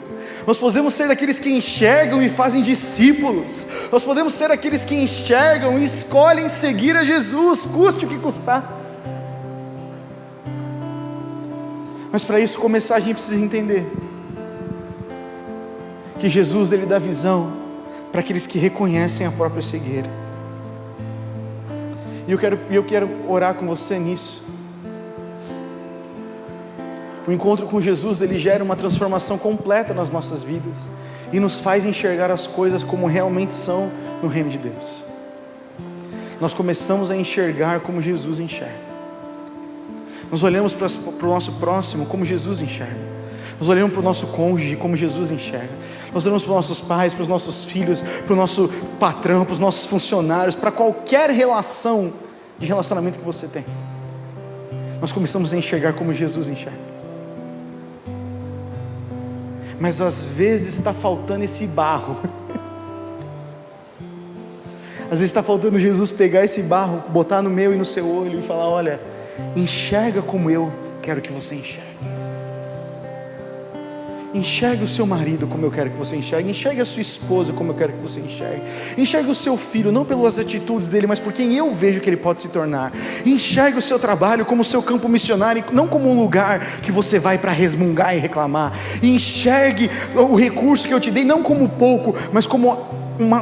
Nós podemos ser aqueles que enxergam e fazem discípulos. Nós podemos ser aqueles que enxergam e escolhem seguir a Jesus, custe o que custar. Mas para isso começar, a gente precisa entender que Jesus, ele dá visão para aqueles que reconhecem a própria cegueira. E eu quero orar com você nisso. O encontro com Jesus, ele gera uma transformação completa nas nossas vidas e nos faz enxergar as coisas como realmente são no reino de Deus. Nós começamos a enxergar como Jesus enxerga. Nós olhamos para o nosso próximo como Jesus enxerga. Nós olhamos para o nosso cônjuge como Jesus enxerga. Nós olhamos para os nossos pais, para os nossos filhos, para o nosso patrão, para os nossos funcionários, para qualquer relacionamento que você tem. Nós começamos a enxergar como Jesus enxerga. Mas às vezes está faltando esse barro. Às vezes está faltando Jesus pegar esse barro, botar no meu e no seu olho e falar: olha, enxerga como eu quero que você enxergue. Enxergue o seu marido como eu quero que você enxergue. Enxergue a sua esposa como eu quero que você enxergue. Enxergue o seu filho, não pelas atitudes dele, mas por quem eu vejo que ele pode se tornar. Enxergue o seu trabalho como o seu campo missionário, não como um lugar que você vai para resmungar e reclamar. Enxergue o recurso que eu te dei, não como pouco, mas como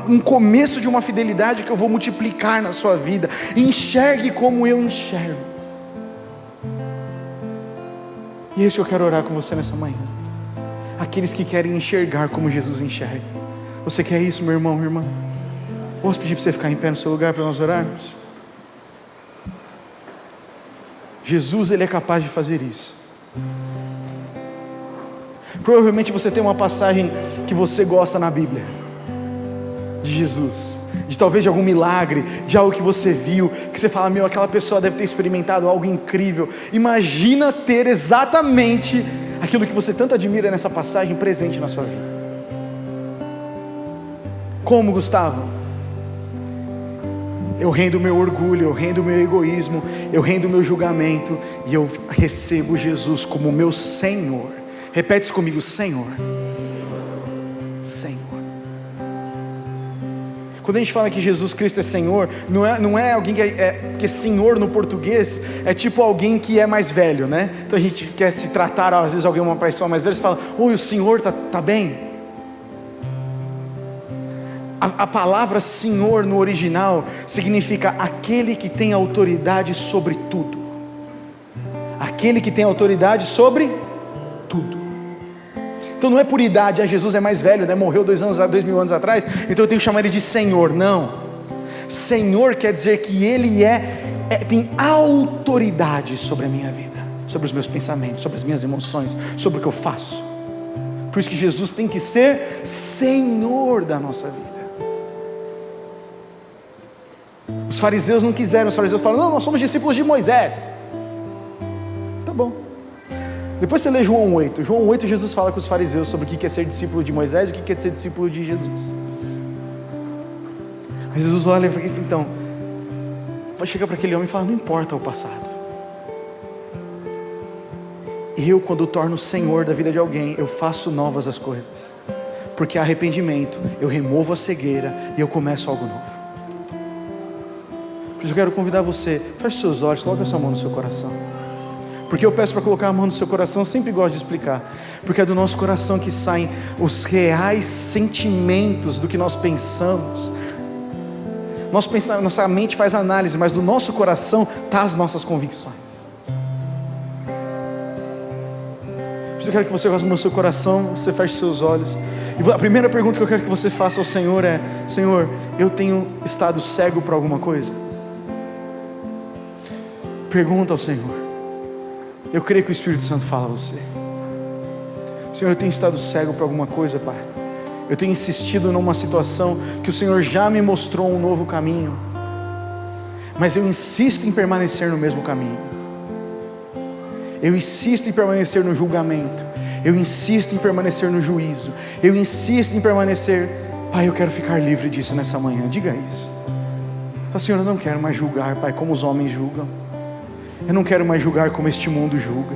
um começo de uma fidelidade que eu vou multiplicar na sua vida. Enxergue como eu enxergo. E é isso que eu quero orar com você nessa manhã. Aqueles que querem enxergar como Jesus enxerga. Você quer isso, meu irmão, minha irmã? Posso pedir para você ficar em pé no seu lugar para nós orarmos? Jesus, ele é capaz de fazer isso. Provavelmente você tem uma passagem que você gosta na Bíblia de Jesus, de talvez de algum milagre, de algo que você viu, que você fala: meu, aquela pessoa deve ter experimentado algo incrível. Imagina ter exatamente aquilo que você tanto admira nessa passagem presente na sua vida. Como, Gustavo? Eu rendo o meu orgulho, eu rendo o meu egoísmo, eu rendo o meu julgamento e eu recebo Jesus como meu Senhor. Repete isso comigo: Senhor. Senhor. Quando a gente fala que Jesus Cristo é Senhor, não é alguém porque Senhor no português é tipo alguém que é mais velho, né? Então a gente quer se tratar, às vezes alguém, uma pessoa mais velha, você fala: oi, o Senhor tá bem? A palavra Senhor no original significa aquele que tem autoridade sobre tudo. Aquele que tem autoridade sobre tudo. Então não é por idade: Jesus é mais velho, né? Morreu 2000 anos atrás, então eu tenho que chamar ele de Senhor. Não. Senhor quer dizer que ele tem autoridade sobre a minha vida, sobre os meus pensamentos, sobre as minhas emoções, sobre o que eu faço. Por isso que Jesus tem que ser Senhor da nossa vida. Os fariseus não quiseram. Os fariseus falaram: não, nós somos discípulos de Moisés. Tá bom. Depois você lê João 8. João 8, Jesus fala com os fariseus sobre o que é ser discípulo de Moisés e o que é ser discípulo de Jesus. Aí Jesus olha e fala: então, chega para aquele homem e fala: não importa o passado. Eu, quando torno Senhor da vida de alguém, eu faço novas as coisas. Porque há arrependimento, eu removo a cegueira e eu começo algo novo. Por isso eu quero convidar você: feche seus olhos, coloque a sua mão no seu coração. Porque eu peço para colocar a mão no seu coração, eu sempre gosto de explicar, porque é do nosso coração que saem os reais sentimentos do que nós pensamos. Nossa mente faz análise, mas do nosso coração tá as nossas convicções. Por isso eu quero que você coloque no seu coração, você feche seus olhos. E a primeira pergunta que eu quero que você faça ao Senhor é: Senhor, eu tenho estado cego para alguma coisa? Pergunta ao Senhor. Eu creio que o Espírito Santo fala a você. Senhor, eu tenho estado cego para alguma coisa, Pai. Eu tenho insistido numa situação que o Senhor já me mostrou um novo caminho, mas eu insisto em permanecer no mesmo caminho. Eu insisto em permanecer no julgamento. Eu insisto em permanecer no juízo. Eu insisto em permanecer. Pai, eu quero ficar livre disso nessa manhã. Diga isso. Senhor, eu não quero mais julgar, Pai, como os homens julgam. Eu não quero mais julgar como este mundo julga.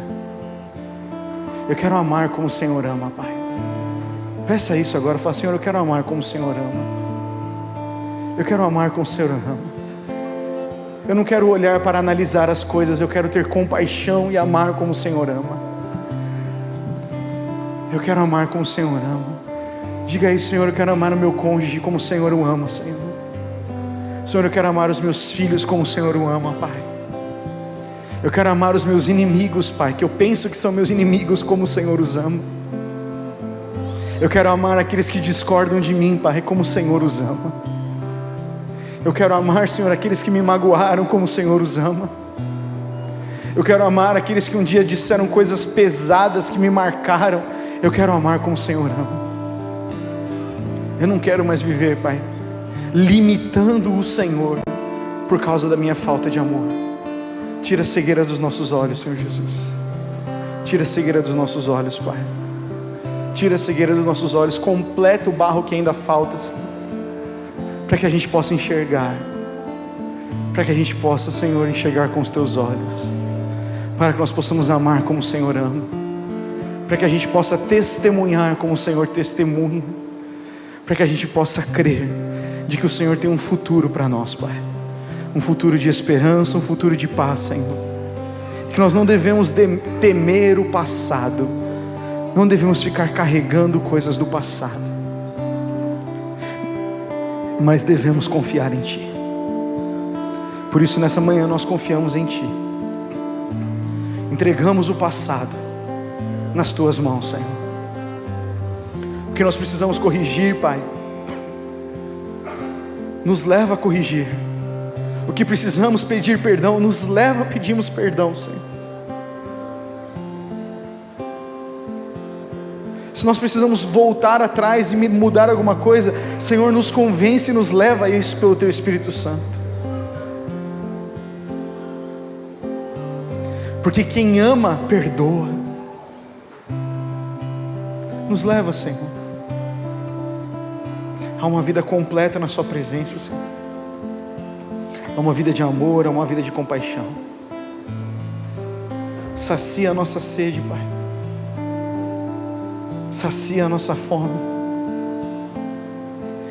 Eu quero amar como o Senhor ama, Pai. Peça isso agora. Fala: Senhor, eu quero amar como o Senhor ama. Eu quero amar como o Senhor ama. Eu não quero olhar para analisar as coisas. Eu quero ter compaixão e amar como o Senhor ama. Eu quero amar como o Senhor ama. Diga aí: Senhor, eu quero amar o meu cônjuge como o Senhor o ama, Senhor. Senhor, eu quero amar os meus filhos como o Senhor o ama, Pai. Eu quero amar os meus inimigos, Pai, que eu penso que são meus inimigos, como o Senhor os ama. Eu quero amar aqueles que discordam de mim, Pai, como o Senhor os ama. Eu quero amar, Senhor, aqueles que me magoaram, como o Senhor os ama. Eu quero amar aqueles que um dia disseram coisas pesadas que me marcaram. Eu quero amar como o Senhor ama. Eu não quero mais viver, Pai, limitando o Senhor por causa da minha falta de amor. Tira a cegueira dos nossos olhos, Senhor Jesus. Tira a cegueira dos nossos olhos, Pai. Tira a cegueira dos nossos olhos. Completa o barro que ainda falta, Senhor, para que a gente possa enxergar. Para que a gente possa, Senhor, enxergar com os Teus olhos. Para que nós possamos amar como o Senhor ama. Para que a gente possa testemunhar como o Senhor testemunha. Para que a gente possa crer de que o Senhor tem um futuro para nós, Pai. Um futuro de esperança, um futuro de paz, Senhor. Que nós não devemos temer o passado. Não devemos ficar carregando coisas do passado. Mas devemos confiar em Ti. Por isso nessa manhã nós confiamos em Ti. Entregamos o passado nas Tuas mãos, Senhor. O que nós precisamos corrigir, Pai, nos leva a corrigir. O que precisamos pedir perdão, nos leva a pedirmos perdão, Senhor. Se nós precisamos voltar atrás e mudar alguma coisa, Senhor, nos convence e nos leva a isso pelo Teu Espírito Santo. Porque quem ama, perdoa. Nos leva, Senhor, a uma vida completa na Sua presença, Senhor. A uma vida de amor, a uma vida de compaixão. Sacia a nossa sede, Pai. Sacia a nossa fome.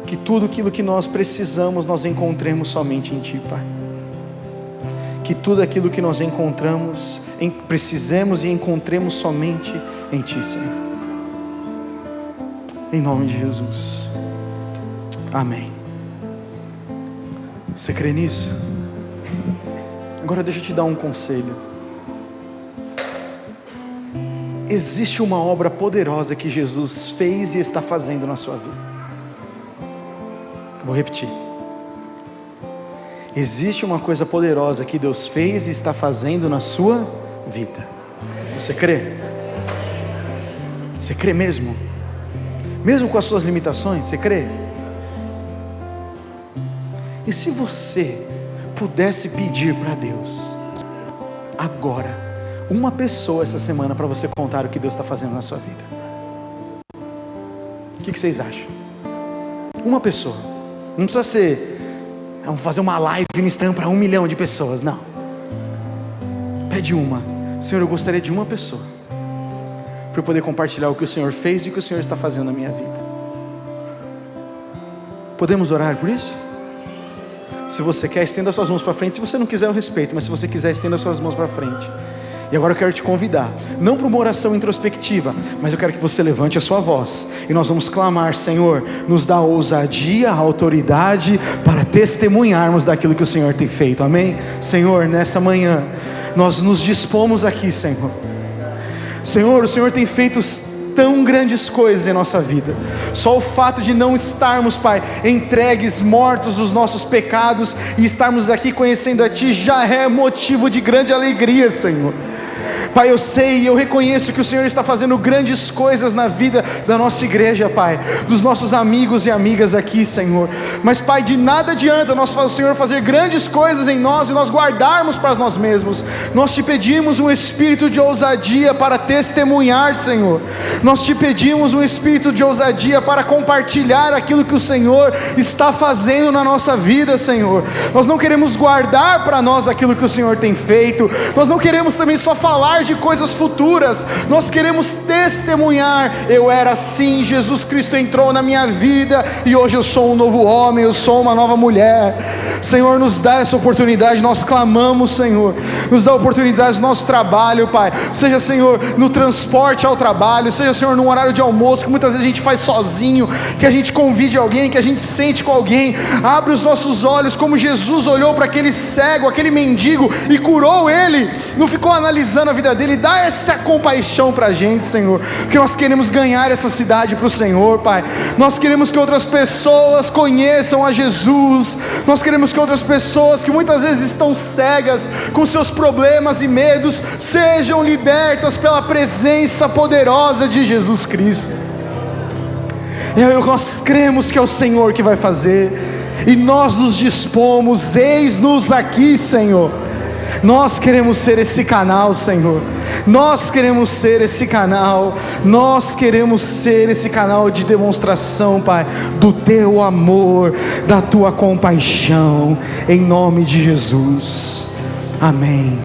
Que tudo aquilo que nós precisamos, nós encontremos somente em Ti, Pai. Que tudo aquilo que nós encontramos, precisemos e encontremos somente em Ti, Senhor. Em nome de Jesus. Amém. Você crê nisso? Agora deixa eu te dar um conselho. Existe uma obra poderosa que Jesus fez e está fazendo na sua vida. Vou repetir. Existe uma coisa poderosa que Deus fez e está fazendo na sua vida. Você crê? Você crê mesmo? Mesmo com as suas limitações, você crê? E se você pudesse pedir para Deus, agora, uma pessoa essa semana para você contar o que Deus está fazendo na sua vida, o que vocês acham? Uma pessoa. Não precisa ser, vamos fazer uma live ministrando para 1 milhão de pessoas, não. Pede uma. Senhor, eu gostaria de uma pessoa para eu poder compartilhar o que o Senhor fez e o que o Senhor está fazendo na minha vida. Podemos orar por isso? Se você quer, estenda as suas mãos para frente. Se você não quiser, eu respeito, mas se você quiser, estenda as suas mãos para frente. E agora eu quero te convidar, não para uma oração introspectiva, mas eu quero que você levante a sua voz e nós vamos clamar: Senhor, nos dá ousadia, autoridade para testemunharmos daquilo que o Senhor tem feito. Amém? Senhor, nessa manhã nós nos dispomos aqui, Senhor. Senhor, o Senhor tem feito tão grandes coisas em nossa vida. Só o fato de não estarmos, Pai, entregues, mortos dos nossos pecados e estarmos aqui conhecendo a Ti já é motivo de grande alegria, Senhor. Pai, eu sei e eu reconheço que o Senhor está fazendo grandes coisas na vida da nossa igreja, Pai, dos nossos amigos e amigas aqui, Senhor. Mas, Pai, de nada adianta o Senhor fazer grandes coisas em nós e nós guardarmos para nós mesmos. Nós te pedimos um espírito de ousadia para testemunhar, Senhor. Nós te pedimos um espírito de ousadia para compartilhar aquilo que o Senhor está fazendo na nossa vida, Senhor. Nós não queremos guardar para nós aquilo que o Senhor tem feito. Nós não queremos também só falar de coisas futuras, nós queremos testemunhar: eu era assim, Jesus Cristo entrou na minha vida e hoje eu sou um novo homem, eu sou uma nova mulher. Senhor, nos dá essa oportunidade, nós clamamos, Senhor, nos dá oportunidade no nosso trabalho, Pai, seja, Senhor, no transporte ao trabalho, seja, Senhor, no horário de almoço, que muitas vezes a gente faz sozinho, que a gente convide alguém, que a gente sente com alguém. Abre os nossos olhos, como Jesus olhou para aquele cego, aquele mendigo, e curou ele, não ficou analisando a vida dele. Dá essa compaixão para a gente, Senhor, porque nós queremos ganhar essa cidade para o Senhor, Pai. Nós queremos que outras pessoas conheçam a Jesus, nós queremos que outras pessoas que muitas vezes estão cegas com seus problemas e medos, sejam libertas pela presença poderosa de Jesus Cristo. Nós cremos que é o Senhor que vai fazer, e nós nos dispomos: eis-nos aqui, Senhor. Nós queremos ser esse canal, Senhor, nós queremos ser esse canal, nós queremos ser esse canal de demonstração, Pai, do Teu amor, da Tua compaixão, em nome de Jesus, amém.